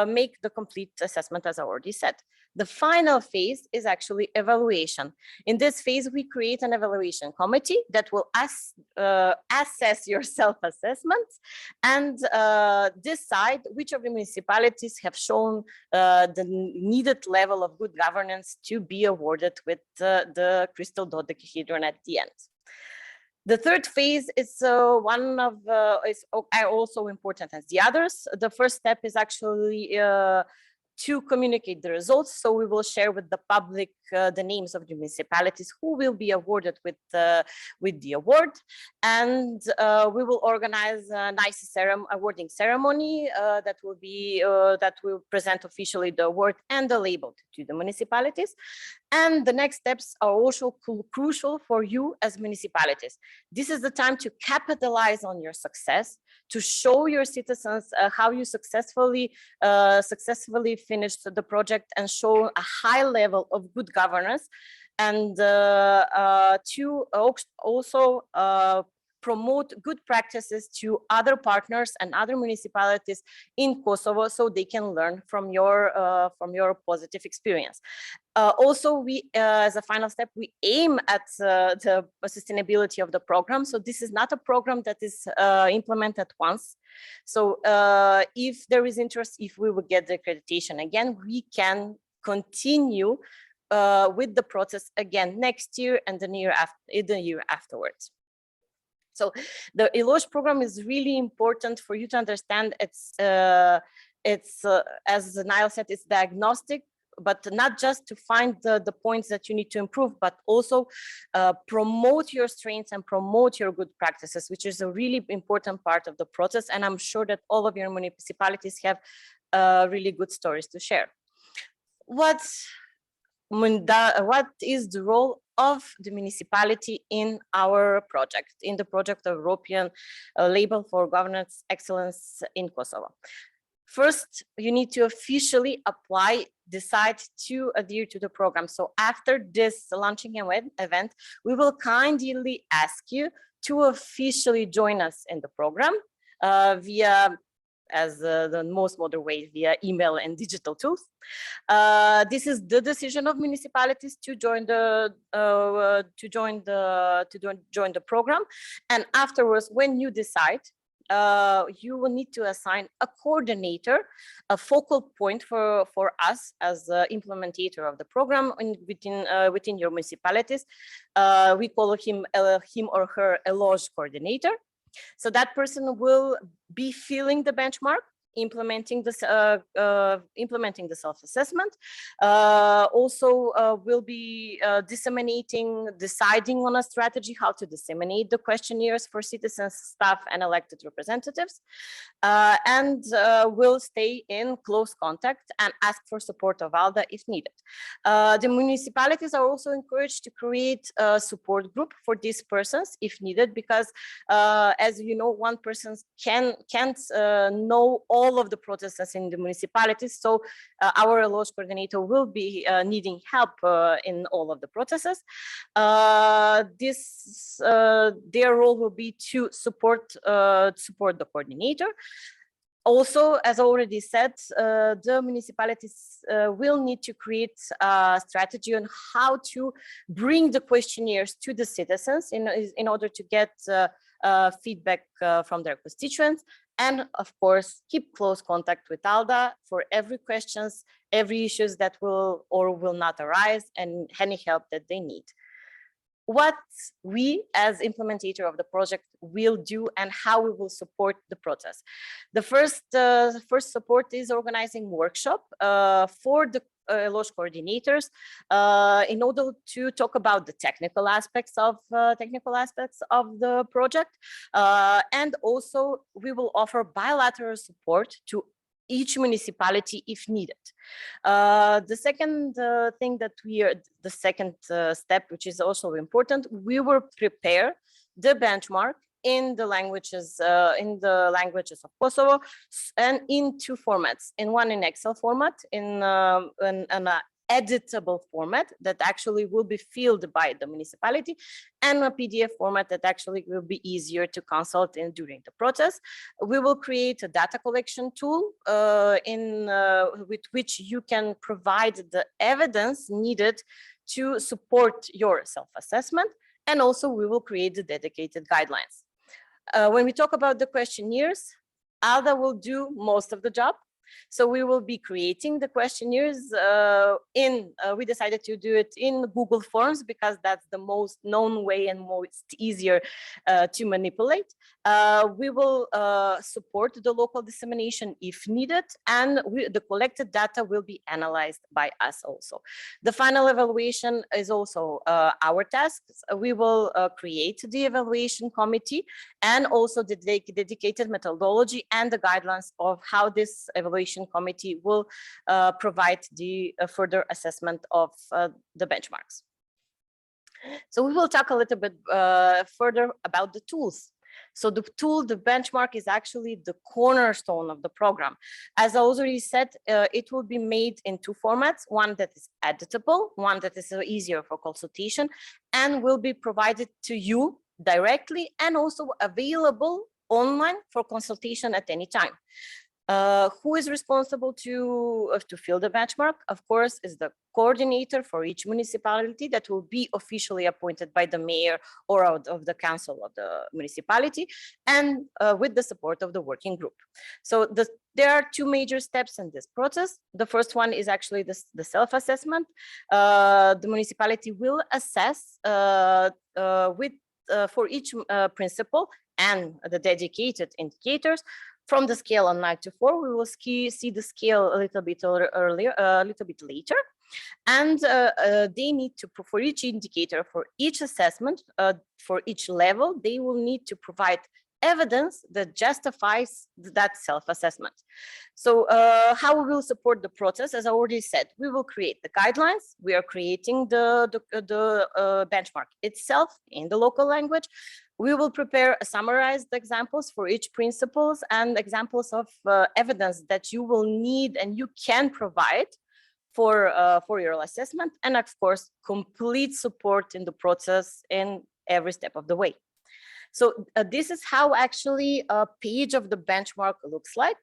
make the complete assessment, as I already said. The final phase is actually evaluation. In this phase, we create an evaluation committee that will assess your self-assessments and decide which of the municipalities have shown the needed level of good governance to be awarded with the crystal dodecahedron at the end. The third phase is also important as the others. The first step is actually to communicate the results. So we will share with the public the names of the municipalities who will be awarded with the award, and we will organize a nice awarding ceremony that will present officially the award and the label to the municipalities. And the next steps are also crucial for you as municipalities. This is the time to capitalize on your success, to show your citizens how you successfully finished the project and show a high level of good governance, and to also promote good practices to other partners and other municipalities in Kosovo, so they can learn from your positive experience. Also, we, as a final step, we aim at the sustainability of the program. So this is not a program that is implemented once. So if there is interest, if we will get the accreditation again, we can continue with the process again next year and the year afterwards. So the ELoGE program is really important for you to understand. It's as Niall said, it's diagnostic, but not just to find the points that you need to improve, but also promote your strengths and promote your good practices, which is a really important part of the process. And I'm sure that all of your municipalities have really good stories to share. What is the role of the municipality in our project, in the project of European Label for Governance Excellence in Kosovo? First, you need to officially decide to adhere to the program. So after this launching event, we will kindly ask you to officially join us in the program via, as the most modern way, via email and digital tools. This is the decision of municipalities to join the program, and afterwards, when you decide, you will need to assign a coordinator, a focal point for us as the implementator of the program within your municipalities. We call him or her ELoGE coordinator. So that person will be filling the benchmark, implementing the self-assessment. Also will be deciding on a strategy how to disseminate the questionnaires for citizens, staff, and elected representatives, and will stay in close contact and ask for support of ALDA if needed. The municipalities are also encouraged to create a support group for these persons if needed, because as you know, one person can't know all of the processes in the municipalities. So our ELoGE coordinator will be needing help in all of the processes. Their role will be to support the coordinator. Also, as already said, the municipalities will need to create a strategy on how to bring the questionnaires to the citizens in order to get feedback from their constituents, and of course keep close contact with ALDA for every questions, every issues that will or will not arise, and any help that they need. What we as implementator of the project will do and how we will support the process. The first support is organizing workshop for the ELoGE coordinators in order to talk about the technical aspects of the project, and also we will offer bilateral support to each municipality if needed. The second thing that the second step, which is also important, we will prepare the benchmark in the languages of Kosovo, and in two formats. In one, in Excel format, in an editable format that actually will be filled by the municipality, and a PDF format that actually will be easier to consult in during the process. We will create a data collection tool with which you can provide the evidence needed to support your self-assessment, and also we will create the dedicated guidelines. When we talk about the questionnaires, ALDA will do most of the job. So we will be creating the questionnaires we decided to do it in Google Forms because that's the most known way and most easier to manipulate. We will support the local dissemination if needed, and the collected data will be analyzed by us also. The final evaluation is also our task. We will create the evaluation committee and also the dedicated methodology and the guidelines of how this evaluation committee will provide the further assessment of the benchmarks. So we will talk a little bit further about the tools. So the benchmark is actually the cornerstone of the program. As I already said, it will be made in two formats, one that is editable, one that is easier for consultation, and will be provided to you directly and also available online for consultation at any time. Who is responsible to fill the benchmark? Of course, is the coordinator for each municipality that will be officially appointed by the mayor or of the council of the municipality, and with the support of the working group. So there are two major steps in this process. The first one is actually the self-assessment. The municipality will assess for each principle and the dedicated indicators. From the scale on 9 to 4, we will see the scale a little bit later. And they need to, for each indicator, for each assessment, for each level, they will need to provide evidence that justifies that self-assessment. So how we will support the process, as I already said, we will create the guidelines. We are creating the benchmark itself in the local language. We will prepare summarized examples for each principles and examples of evidence that you will need and you can provide for your assessment, and of course, complete support in the process in every step of the way. So this is how actually a page of the benchmark looks like.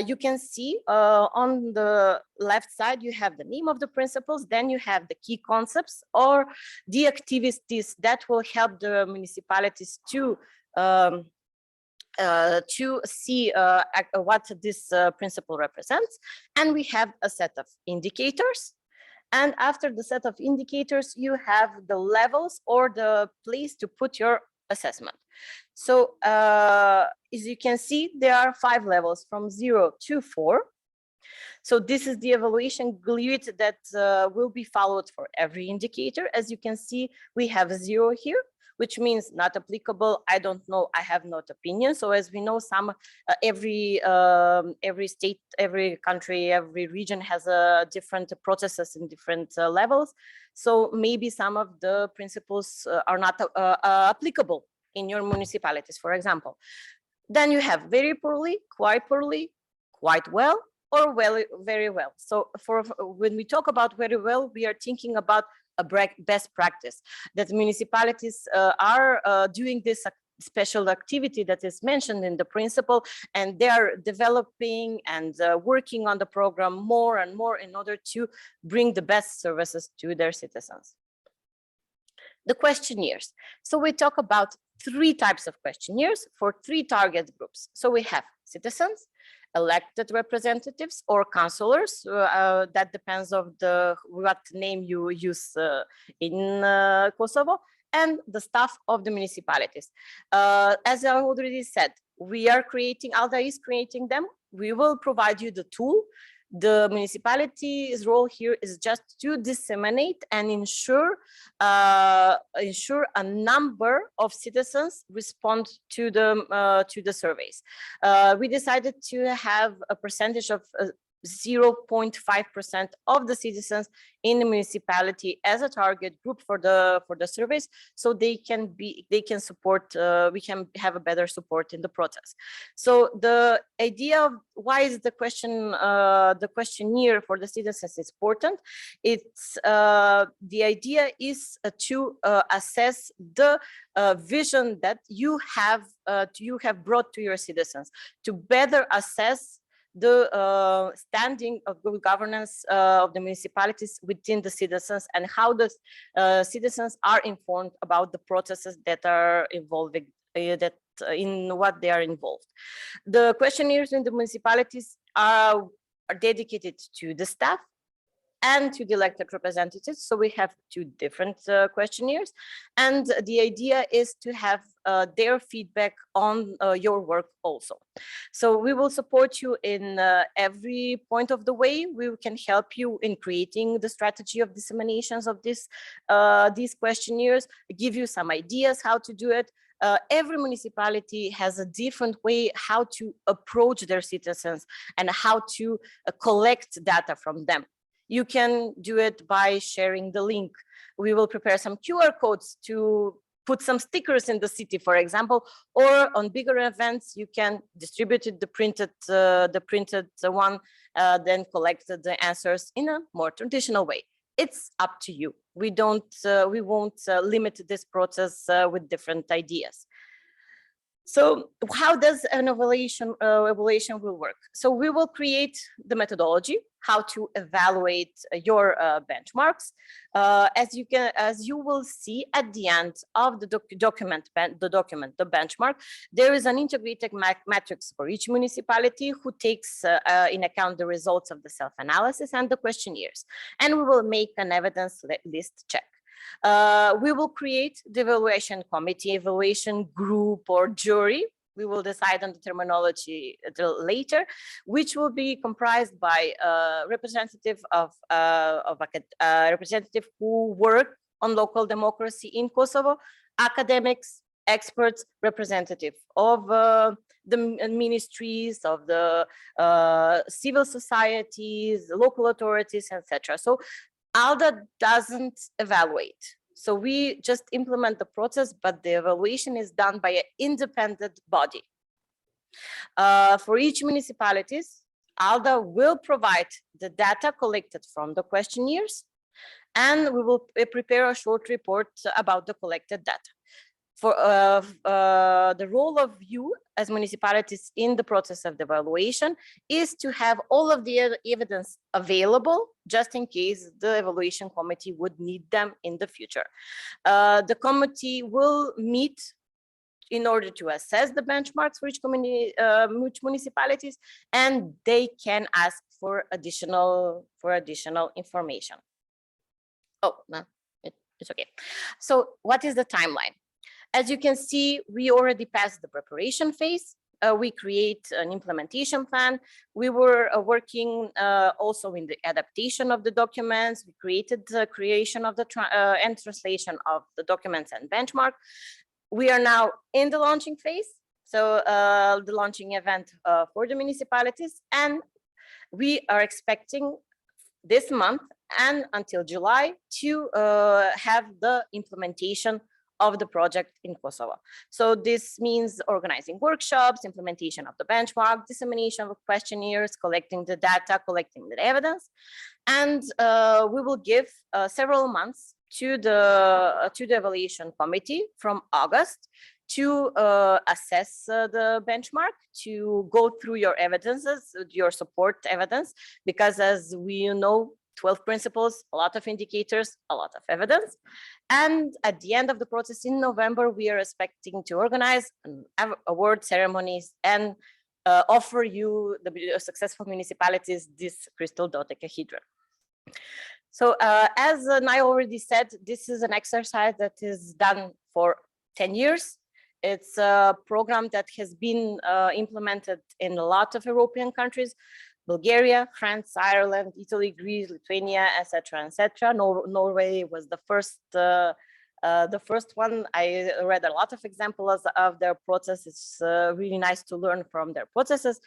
You can see on the left side, you have the name of the principles, then you have the key concepts or the activities that will help the municipalities to see what this principle represents. And we have a set of indicators. And after the set of indicators, you have the levels or the place to put your assessment. So as you can see, there are 5 levels from 0 to 4. So this is the evaluation grid that will be followed for every indicator. As you can see, we have 0 here, which means not applicable. I don't know. I have not opinion. So as we know, every state, every country, every region has different processes in different levels. So maybe some of the principles are not applicable in your municipalities, for example. Then you have very poorly, quite well, or very well. So when we talk about very well, we are thinking about a best practice that municipalities are doing this special activity that is mentioned in the principle, and they are developing and working on the program more and more in order to bring the best services to their citizens. The questionnaires. So we talk about 3 types of questionnaires for 3 target groups. So we have citizens, elected representatives, or councillors. That depends of what name you use in Kosovo, and the staff of the municipalities. As I already said, ALDA is creating them. We will provide you the tool. The municipality's role here is just to disseminate and ensure a number of citizens respond to the surveys. We decided to have a percentage of 0.5% of the citizens in the municipality as a target group for the surveys, so they can support. We can have a better support in the process. So the idea of why is the questionnaire for the citizens is important. It's the idea is to assess the vision that you have brought to your citizens, to better assess the standing of good governance of the municipalities within the citizens, and how the citizens are informed about the processes that are involving in what they are involved. The questionnaires in the municipalities are dedicated to the staff and to the elected representatives. So we have 2 different questionnaires, and the idea is to have their feedback on your work also. So we will support you in every point of the way. We can help you in creating the strategy of disseminations of these questionnaires, give you some ideas how to do it. Every municipality has a different way how to approach their citizens and how to collect data from them. You can do it by sharing the link. We will prepare some QR codes to put some stickers in the city, for example, or on bigger events, you can distribute it, the printed one, then collect the answers in a more traditional way. It's up to you. We won't limit this process with different ideas. So how does an evaluation will work? So we will create the methodology, how to evaluate your benchmarks. As you will see at the end of the document, the benchmark, there is an integrated matrix for each municipality who takes in account the results of the self-analysis and the questionnaires. And we will make an evidence list check. We will create the evaluation committee, evaluation group, or jury. We will decide on the terminology later, which will be comprised by representative who work on local democracy in Kosovo, academics, experts, representative of the ministries, of the civil societies, local authorities, etc. So ALDA doesn't evaluate. So we just implement the process, but the evaluation is done by an independent body. For each municipalities, ALDA will provide the data collected from the questionnaires, and we will prepare a short report about the collected data. For the role of you as municipalities in the process of the evaluation is to have all of the evidence available just in case the evaluation committee would need them in the future. The committee will meet in order to assess the benchmarks for each municipalities, and they can ask for additional information. Oh, no, it's okay. So what is the timeline? As you can see, we already passed the preparation phase. We create an implementation plan. We were working also in the adaptation of the documents. We created the creation of the and translation of the documents and benchmark. We are now in the launching phase. So the launching event for the municipalities, and we are expecting this month and until July to have the implementation of the project in Kosovo. So this means organizing workshops, implementation of the benchmark, dissemination of questionnaires, collecting the data, collecting the evidence, and we will give several months to the evaluation committee from August to assess the benchmark, to go through your evidences, your support evidence, because as we know, 12 principles, a lot of indicators, a lot of evidence. And at the end of the process in November, we are expecting to organize an award ceremonies and offer you, the successful municipalities, this crystal dodecahedron. So as Niall already said, this is an exercise that is done for 10 years. It's a program that has been implemented in a lot of European countries: Bulgaria, France, Ireland, Italy, Greece, Lithuania, etc., etc. Norway was the first one. I read a lot of examples of their process. It's really nice to learn from their processes.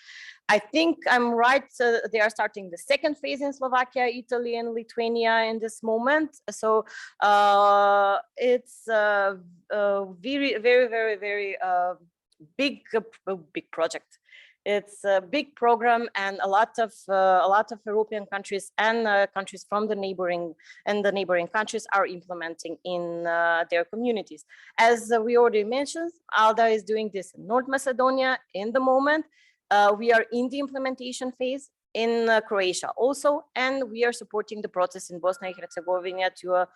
I think I'm right. They are starting the second phase in Slovakia, Italy, and Lithuania in this moment. So it's a very, very, very, very big project. It's a big program, and a lot of European countries and countries from the neighboring countries are implementing in their communities. As we already mentioned, ALDA is doing this in North Macedonia in the moment. We are in the implementation phase in Croatia also, and we are supporting the process in Bosnia and Herzegovina through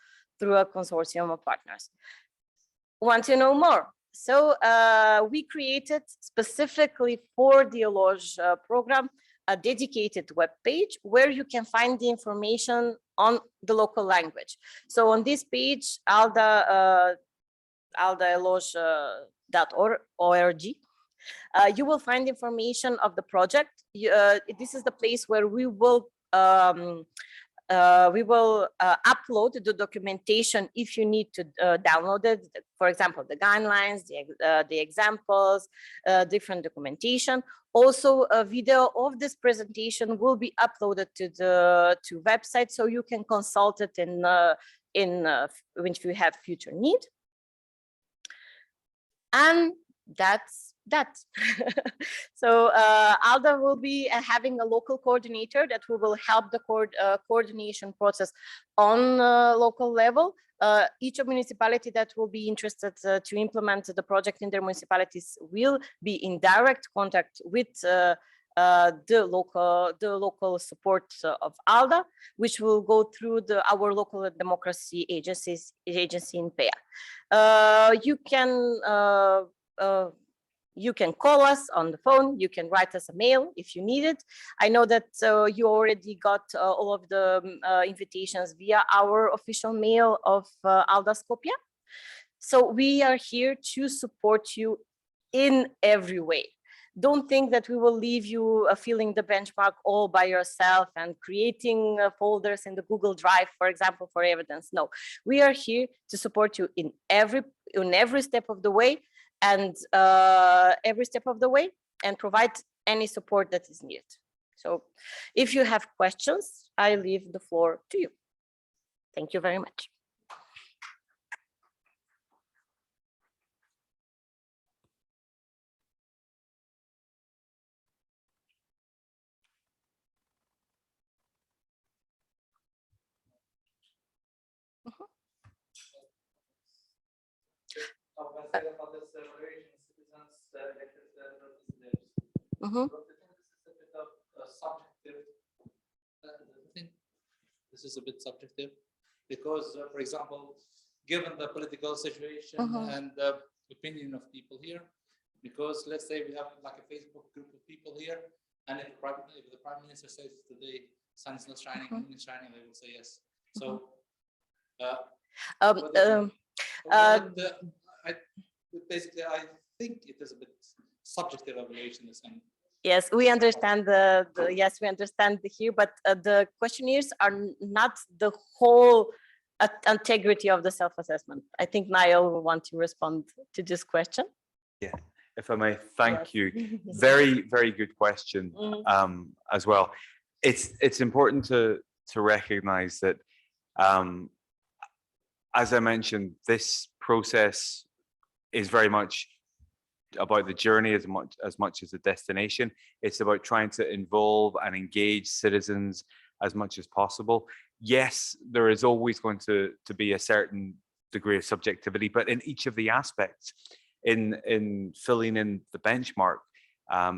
a consortium of partners. Want to know more? So we created specifically for the ELoGE program a dedicated web page where you can find the information on the local language. So on this page, aldaeloge.org, you will find information of the project. This is the place where we will upload the documentation if you need to download it. For example, the guidelines, the examples, different documentation. Also, a video of this presentation will be uploaded to the website, so you can consult it when you have future need. And that's that. So ALDA will be having a local coordinator that will help the coordination process on local level. Each municipality that will be interested to implement the project in their municipalities will be in direct contact with the local support of ALDA, which will go through our local democracy agency in PEA. You can call us on the phone, you can write us a mail if you need it. I know that you already got all of the invitations via our official mail of ALDA Skopje. So we are here to support you in every way. Don't think that we will leave you filling the benchmark all by yourself and creating folders in the Google Drive, for example, for evidence. No, we are here to support you in every step of the way, and provide any support that is needed. So if you have questions, I leave the floor to you. Thank you very much. This is a bit subjective because, for example, given the political situation and the opinion of people here, because let's say we have like a Facebook group of people here, and if the Prime Minister says today sun is not shining, moon is shining, they will say yes. So basically, I think it is a bit subjective evaluation. Yes, we understand yes, we understand here, but the questionnaires are not the whole integrity of the self-assessment. I think Niall will want to respond to this question. Yeah, if I may, thank Yes. you. Very, very good question as well. It's important to recognize that, as I mentioned, this process is very much about the journey as much as the destination. It's about trying to involve and engage citizens as much as possible. Yes, there is always going to be a certain degree of subjectivity, but in each of the aspects, in filling in the benchmark,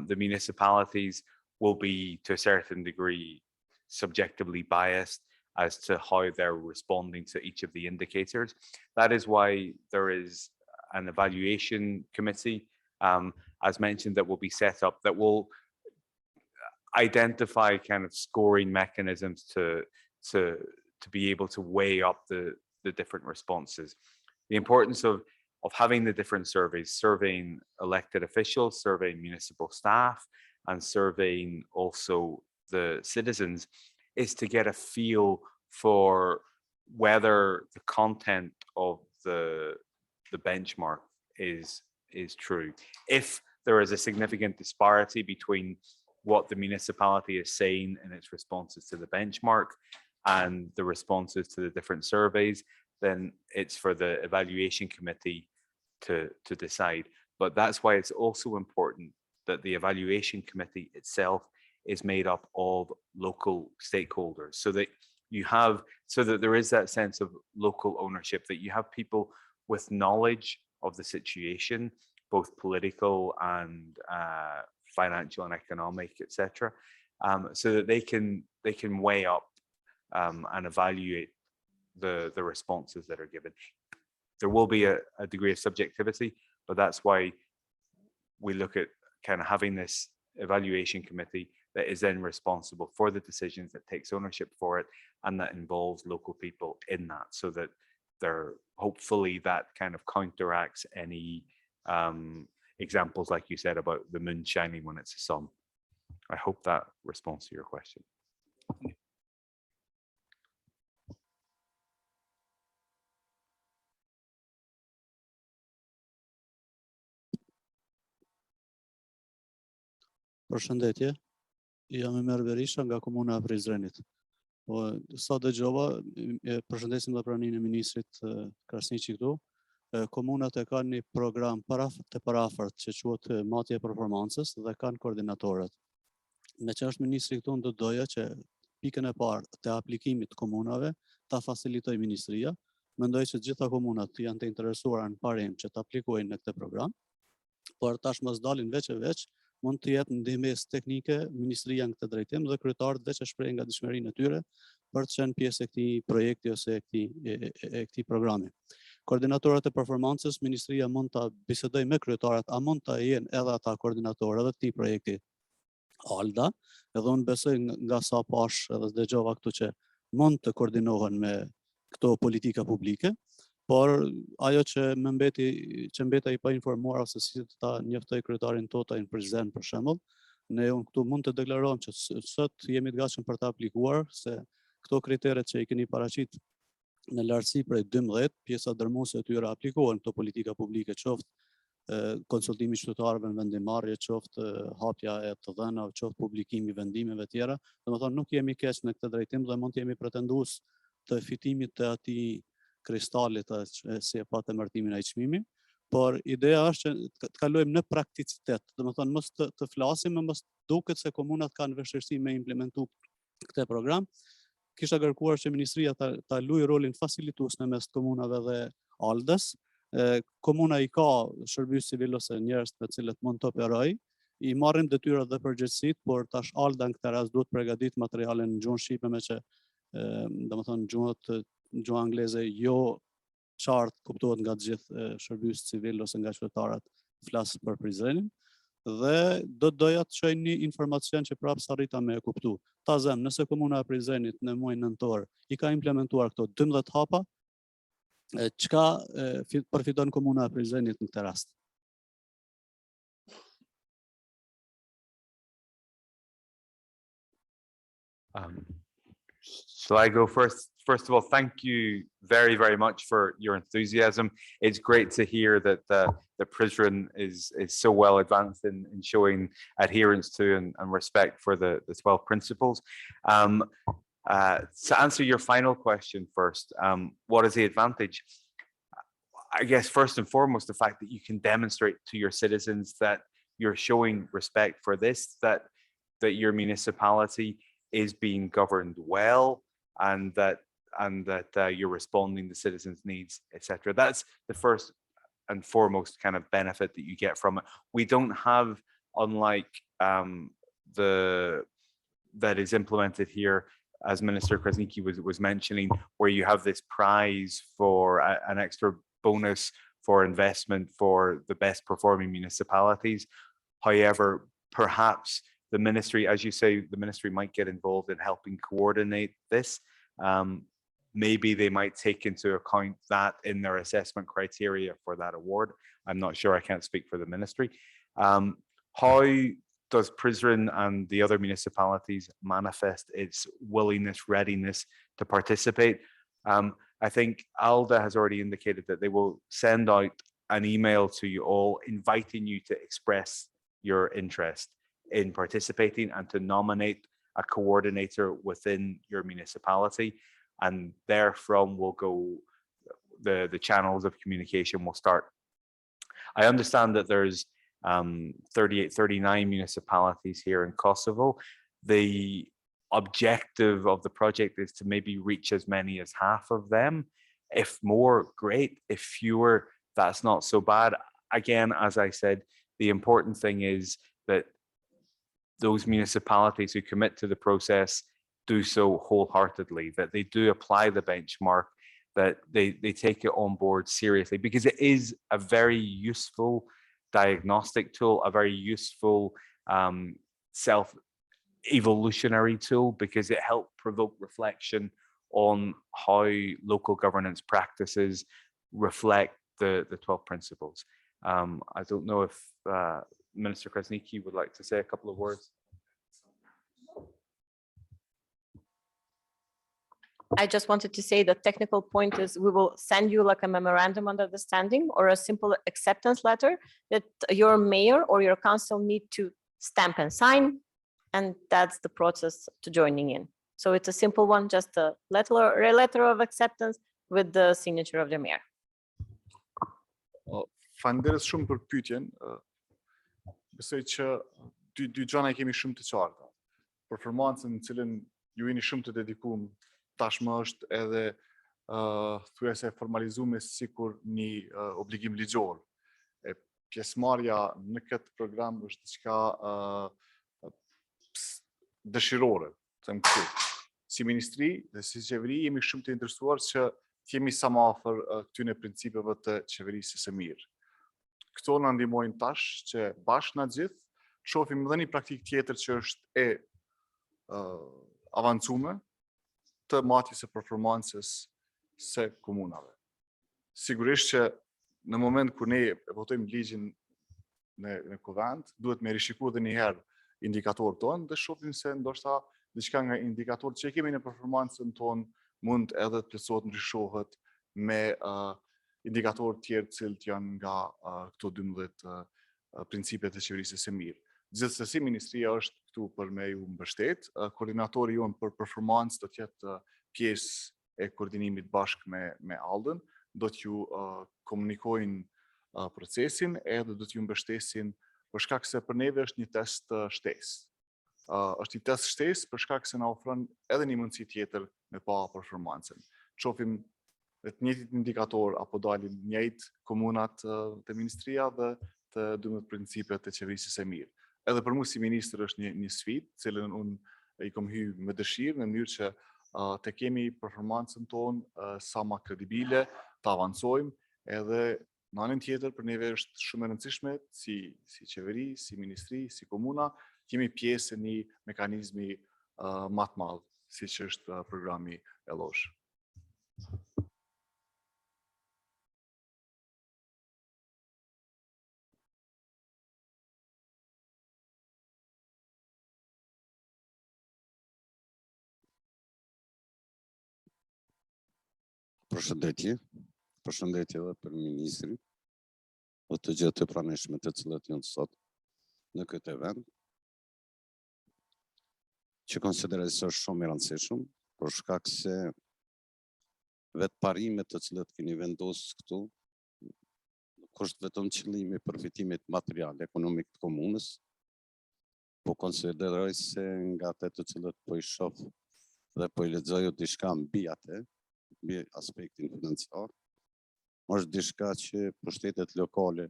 the municipalities will be to a certain degree subjectively biased as to how they're responding to each of the indicators. That is why there is an evaluation committee, as mentioned, that will be set up that will identify kind of scoring mechanisms to be able to weigh up the different responses. The importance of having the different surveys, surveying elected officials, surveying municipal staff, and surveying also the citizens, is to get a feel for whether the content of the benchmark is true. If there is a significant disparity between what the municipality is saying in its responses to the benchmark and the responses to the different surveys, then it's for the evaluation committee to decide. But that's why it's also important that the evaluation committee itself is made up of local stakeholders, so that there is that sense of local ownership, that you have people with knowledge of the situation, both political and financial and economic, etc., so that they can weigh up and evaluate the responses that are given. There will be a degree of subjectivity, but that's why we look at kind of having this evaluation committee that is then responsible for the decisions, that takes ownership for it, and that involves local people in that, so that hopefully that kind of counteracts any examples like you said about the moon shining when it's the sun. I hope that responds to your question. Përshëndetje, jam Elbert Berisha nga komuna e Prizrenit. Po sa dëgjova, përshëndesim dhe pranimin e ministrit Krasniqi këtu. Komunat e kanë një program të parafort që quhet matja e performancës dhe kanë koordinatorët. Me që është ministri këtu, do doja që pikën e parë të aplikimit të komunave ta facilitoj ministria. Mendoj që gjitha komunat janë të interesuara në parim që të aplikojnë në këtë program, por tash mos dalin veç e veç, mund të jetë ndihmës teknike ministria në këtë drejtim dhe kryetarët veç e shprehin nga dëshmërinë e tyre për të qenë pjesë e këtij projekti ose e këtij programi. Koordinatorët e performancës, ministria mund ta bisedojë me kryetarët, a mund ta jenë edhe ata koordinatorë edhe këtij projekti ALDA, edhe unë besoj nga sa pash edhe dëgjova këtu që mund të koordinohen me këto politika publike, por ajo që mbeta i pa informuar ose si të ta njoftoj kryetarin tota në Prizren për shembull, ne këtu mund të deklarojmë që sot jemi të gatshëm për të aplikuar, se këto kriteret që i keni paraqit në lartësi prej 12, pjesa dërmuese e tyre aplikohen këto politika publike, qoftë konsultimi qytetarëve në vendimarrje, qoftë hapja e të dhënave, qoftë publikimi i vendimeve tjera. Domethënë nuk jemi keq në këtë drejtim dhe mund të jemi pretendues të fitimit të atij kristalit si e patë emërtimin ai çmimi, por ideja është që të kalojmë në prakticitet. Domethënë mos të flasim, mos duket se komunat kanë vështirësi me implementu këtë program. Kisha kërkuar që ministria ta luajë rolin facilitues në mes të komunave dhe ALDA-s. Komuna i ka shërbys civil ose njerëz të cilët mund të operojë, i marrin detyrat dhe përgjegjësitë, por tash ALDA në këtë rast duhet përgatit materiale në gjuhën shqipe, me që domethënë gjuha angleze jo qartë kuptohet nga të gjithë shërbys civil ose nga qytetarët flas për Prizrenin, dhe do doja të çoj një informacion që prapë s'arrita me e kuptu. Ta them, nëse komuna e Prizrenit në muajin nëntor i ka implementuar këto 12 hapa, Çka përfiton komuna e Prizrenit në këtë rast? Shall I go first? First of all, thank you very, very much for your enthusiasm. It's great to hear that the Prizren is so well advanced in showing adherence to and respect for the 12 principles. To answer your final question first, what is the advantage? I guess first and foremost, the fact that you can demonstrate to your citizens that you're showing respect for this, that your municipality is being governed well, and that you're responding to citizens' needs, etc. That's the first and foremost kind of benefit that you get from it. We don't have, unlike that is implemented here, as Minister Krasniqi was mentioning, where you have this prize for an extra bonus for investment for the best performing municipalities. However, perhaps the ministry, as you say, the ministry might get involved in helping coordinate this. Maybe they might take into account that in their assessment criteria for that award. I'm not sure, I can't speak for the ministry. How does Prizren and the other municipalities manifest its willingness, readiness to participate? I think ALDA has already indicated that they will send out an email to you all inviting you to express your interest in participating and to nominate a coordinator within your municipality, and therefrom will go, the channels of communication will start. I understand that there's 38, 39 municipalities here in Kosovo. The objective of the project is to maybe reach as many as half of them. If more, great. If fewer, that's not so bad. Again, as I said, the important thing is that those municipalities who commit to the process do so wholeheartedly, that they do apply the benchmark, that they take it on board seriously, because it is a very useful diagnostic tool, a very useful self-evolutionary tool, because it helped provoke reflection on how local governance practices reflect the 12 principles. I don't know if Minister Krasniqi would like to say a couple of words. I just wanted to say the technical point is we will send you like a memorandum of understanding or a simple acceptance letter that your mayor or your council need to stamp and sign, and that's the process to joining in. So it's a simple one, just a letter of acceptance with the signature of the mayor. Falenderoj shumë për pyetjen. Besoj që dy gjëra kemi shumë të qarta. Performancën në cilën ju jeni shumë të dedikuar tashmë është edhe thuajse formalizuar sikur një obligim ligjor. Pjesëmarrja në këtë program është diçka dëshirore, them kështu. Si ministri dhe si qeveri jemi shumë të interesuar që jemi sa më afër këtyre principeve të qeverisë së mirë. Këto na ndihmojnë tash që bashkë na gjithë shohim edhe një praktikë tjetër që është avancuar të matjes së performancës së komunave. Sigurisht që në moment kur ne votojmë ligjin në kuvend, duhet me rishikuar edhe një herë indikatorët tonë dhe shohim se ndoshta diçka nga indikatorët që kemi në performancën tonë mund edhe të plotësohet, ndryshohet me indikatorë tjerë cilët janë nga këto 12 principet e qeverisë së mirë. Gjithsesi, ministria është këtu për me ju mbështet. Koordinatori jonë për performancë do të jetë pjesë e koordinimit bashkë me ALDA-n, do t'ju komunikojnë procesin edhe do t'ju mbështesin për shkak se për neve është një test shtesë. Është një test shtesë për shkak se na ofron edhe një mundësi tjetër me pa performancën. Shohim të njëjtit indikator apo dalin njëjtë komunat të ministria dhe të 12 principet të qeverisë së mirë. Edhe për mua si ministër është një sfidë, cilën unë i kam hyrë me dëshirë në mënyrë që të kemi performancën tonë sa më kredibile, të avancojmë, edhe në anën tjetër për neve është shumë e rëndësishme si qeveri, si ministri, si komuna, kemi pjesë në një mekanizmi më të madh, siç është programi ELoGE. Përshëndetje, përshëndetje edhe për ministrin, dhe të gjithë të pranishme të cilët janë sot në këtë event, që konsideroj se është shumë i rëndësishëm, për shkak se vetë parimet të cilët keni vendosur këtu, nuk është vetëm qëllimi i përfitimit material ekonomik të komunës, po konsideroj se nga ato të cilët po i shoh dhe po i lexoj diçka mbi atë, mbi aspektin financiar, është diçka që pushtetet lokale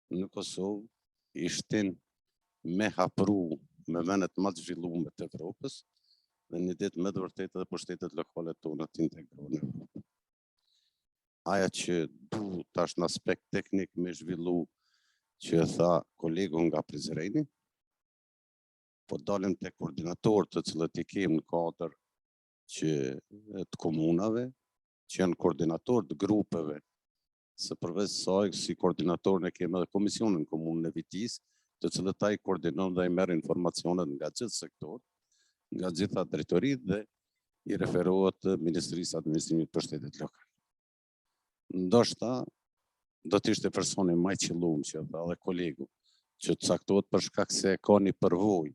në Kosovë ishtin me hapru me vendet më të zhvilluara të Evropës dhe një ditë me të vërtetë edhe pushtetet lokale tona të integrohen në Evropë. Aja që du tash në aspekt teknik me zhvillu që tha kolegu nga Prizreni, po dalim te koordinator të cilët i kemi në kadër që të komunave, që janë koordinator të grupeve, se përveç saj si koordinator ne kemi edhe komisionin komunën e Vitis, të cilët ai koordinon dhe i merr informacionet nga gjithë sektor, nga gjitha drejtoritë dhe i referohet Ministrisë Administrimit për Shtetet Lokale. Ndoshta do të ishte personi më i qelluar që tha edhe kolegu, që të caktohet për shkak se ka një përvojë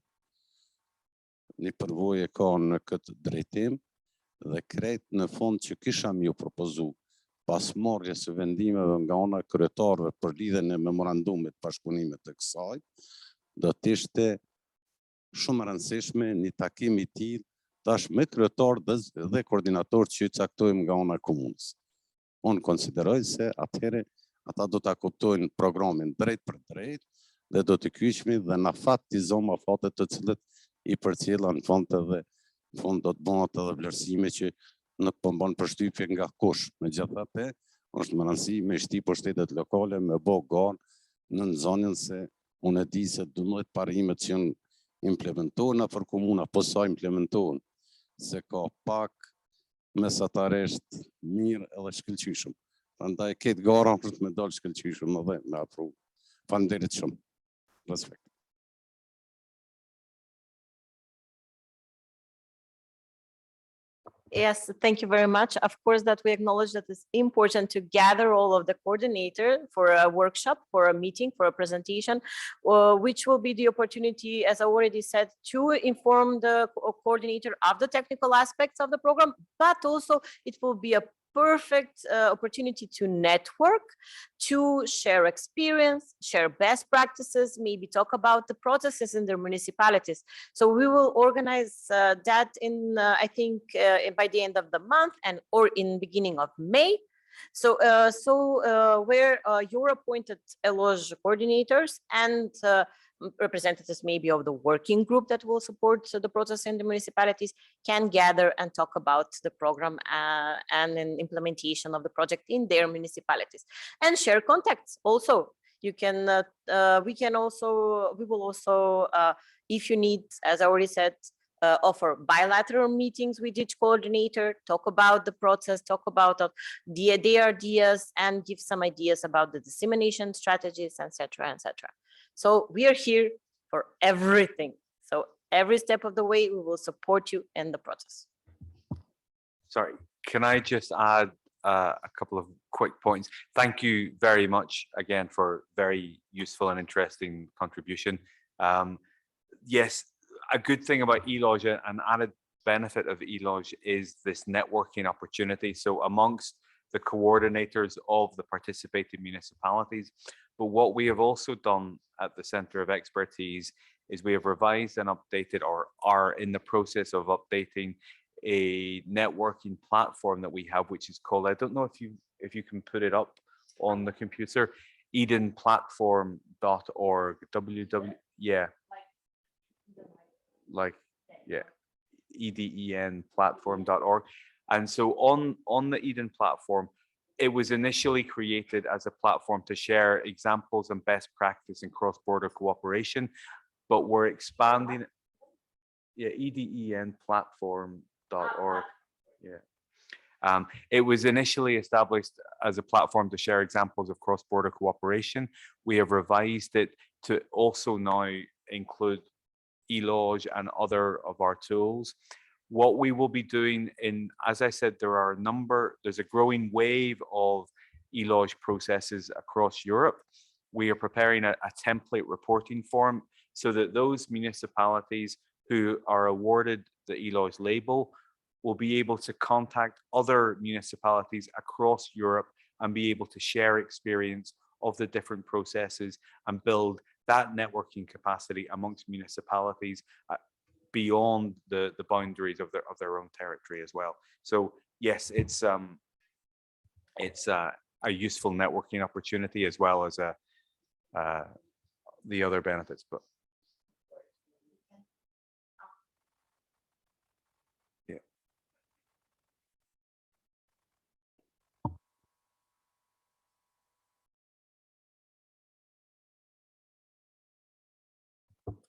e ka në këtë drejtim dhe krejt në fund që kisha më ju propozu pas marrjes së vendimeve nga ana e kryetarëve për lidhjen e memorandumit bashkëpunimit të kësaj, do të ishte shumë e rëndësishme një takim i tillë tash me kryetar dhe koordinator që i caktojmë nga ana e komunës. Unë konsideroj se atëherë ata do ta kuptojnë programin drejt për drejt dhe do të kyçmi dhe na fatizom afatet të cilët i përcjella në fund edhe në fund do të bëhet edhe vlerësime që nuk po bën përshtypje nga kush. Megjithatë, është më rëndësi me shti pushtetet lokale me bë garë në zonën se unë e di se 12 parimet që janë implementuar nëpër komuna, po sa implementohen, se ka pak mesatarisht mirë edhe shkëlqyshëm. Prandaj këtë gara për të me dalë shkëlqyshëm edhe me afru. Faleminderit shumë. Respekt. Yes, thank you very much. Of course, that we acknowledge that it's important to gather all of the coordinator for a workshop, for a meeting, for a presentation, which will be the opportunity, as I already said, to inform the coordinator of the technical aspects of the program, but also it will be a perfect opportunity to network, to share experience, share best practices, maybe talk about the processes in their municipalities. So we will organize that in, I think, by the end of the month or in beginning of May. So, where your appointed ELoGE coordinators and representatives maybe of the working group that will support the process in the municipalities can gather and talk about the program and an implementation of the project in their municipalities and share contacts. Also, you can, we will also, if you need, as I already said, offer bilateral meetings with each coordinator, talk about the process, talk about their ideas, and give some ideas about the dissemination strategies, etc., etc. So we are here for everything. So every step of the way, we will support you in the process. Sorry, can I just add a couple of quick points? Thank you very much again for very useful and interesting contribution. Yes, a good thing about ELoGE, an added benefit of ELoGE is this networking opportunity. So amongst the coordinators of the participating municipalities. But what we have also done at the Centre of Expertise is we have revised and updated or are in the process of updating a networking platform that we have, which is called, I don't know if you can put it up on the computer, edenplatform.org, edenplatform.org. And so on the Eden platform, it was initially created as a platform to share examples and best practice in cross-border cooperation, but we're expanding, edenplatform.org. It was initially established as a platform to share examples of cross-border cooperation. We have revised it to also now include ELoGE and other of our tools. What we will be doing as I said, there's a growing wave of ELoGE processes across Europe. We are preparing a template reporting form so that those municipalities who are awarded the ELoGE label will be able to contact other municipalities across Europe and be able to share experience of the different processes and build that networking capacity amongst municipalities beyond the boundaries of their own territory as well. So yes, it's a useful networking opportunity as well as the other benefits. But yeah.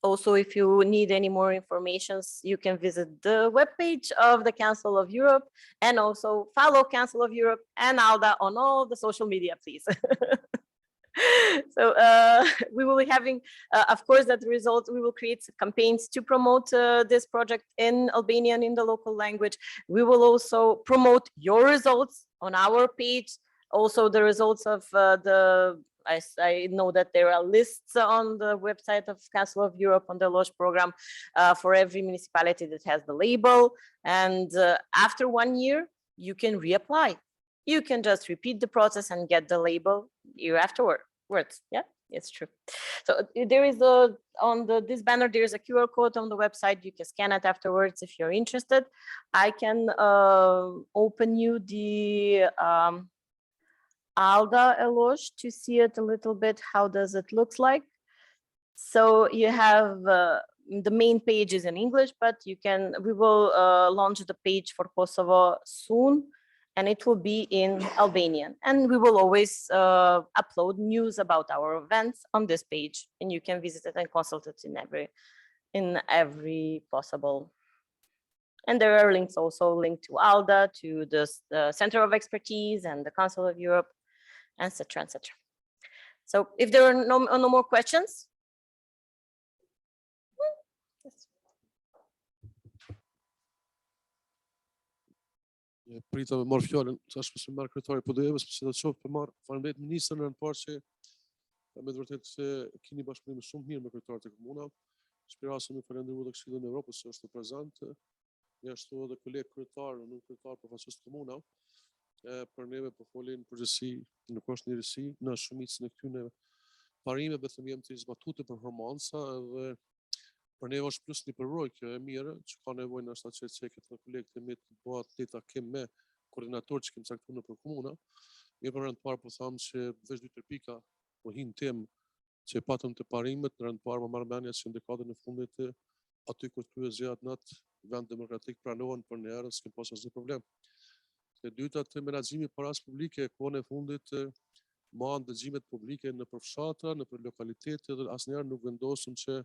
Also, if you need any more information, you can visit the webpage of the Council of Europe and also follow Council of Europe and ALDA on all the social media, please. So we will be having, of course, that result, we will create campaigns to promote this project in Albanian in the local language. We will also promote your results on our page, also the results of I know that there are lists on the website of Council of Europe on the ELoGE program for every municipality that has the label. And after 1 year, you can reapply. You can just repeat the process and get the label year afterwards. Yeah, it's true. So there is this banner, there's a QR code on the website. You can scan it afterwards if you're interested. I can open you the ALDA ELoGE to see it a little bit. How does it look like? So you have the main page is in English, but we will launch the page for Kosovo soon, and it will be in Albanian. And we will always upload news about our events on this page, and you can visit it and consult it in every possible. And there are links also linked to ALDA, to the Center of Expertise and the Council of Europe, etc., etc. So if there are no more questions. Yes. Prita me marrë fjallën, tash më marrë kryetari PD-s, pse do të shoh të marr faleminderit ministrën në parë që me të vërtetë se keni bashkëpunim shumë mirë me kryetarët e komunave. Shpresoj më falenderoj edhe Këshillin e Evropës që është prezant. Ne ashtu edhe koleg kryetar, nuk kryetar përfaqësues të komunave. Për neve po folin përgjithësi, nuk është një rësi në shumicën e këtyre parimeve të jemi të zbatuar për performanca dhe për neve është plus një përvojë kjo e mirë që ka nevojë në ashtu që çeket në kolegët e mi të bëhet një takim me koordinator që kemi caktuar për komuna. Mirë për rënd parë po thamë që veç 2-3 pika po hin temë që patëm të parimet, në rënd parë më marrë mendja që në dekadën e fundit aty ku kryhet zgjerat në atë vend demokratik pranohen për një herë s'kem pas asnjë problem. E dyta të menaxhimi paras publike kohën e fundit marrën dëgjimet publike në përfshatra, në për lokalitete dhe asnjëherë nuk vendosëm që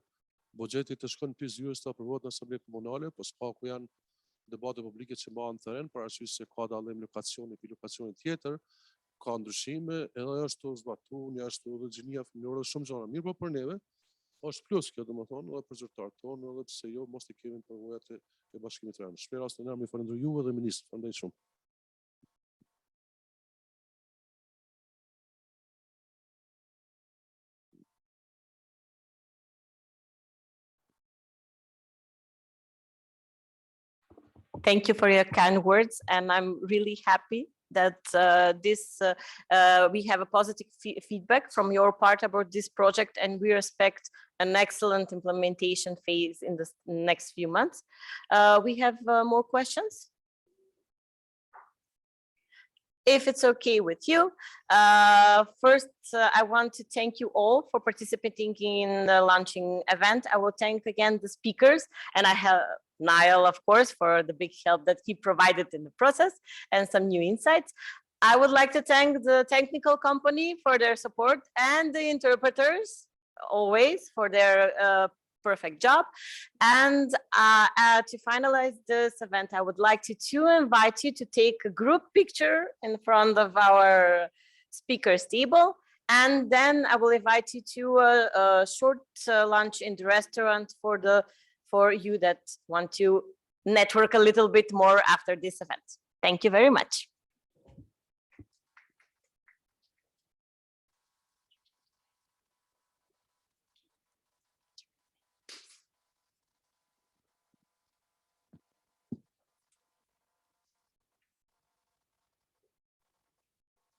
buxheti të shkon në zyrës të aprovohet në asamblenë komunale, po s'ka ku janë debate publike që marrin terren për arsye se ka dallim lokacioni për lokacione tjetër, ka ndryshime, edhe është zbatuar, një ashtu edhe xhinia fëmijore shumë gjëra. Mirë po për neve është plus kjo domethënë edhe për zyrtarët tonë, edhe pse jo mos të kemi përvojat e bashkimit të rëndë. Shpresoj të ndërmi falenderoj juve dhe ministrit. Faleminderit shumë. Thank you for your kind words, and I'm really happy that we have a positive feedback from your part about this project, and we expect an excellent implementation phase in the next few months. We have more questions? If it's okay with you, first I want to thank you all for participating in the launching event. I will thank again the speakers, and I have Niall, of course, for the big help that he provided in the process and some new insights. I would like to thank the technical company for their support and the interpreters always for their perfect job. And to finalize this event, I would like to invite you to take a group picture in front of our speakers table. And then I will invite you to a short lunch in the restaurant for you that want to network a little bit more after this event. Thank you very much.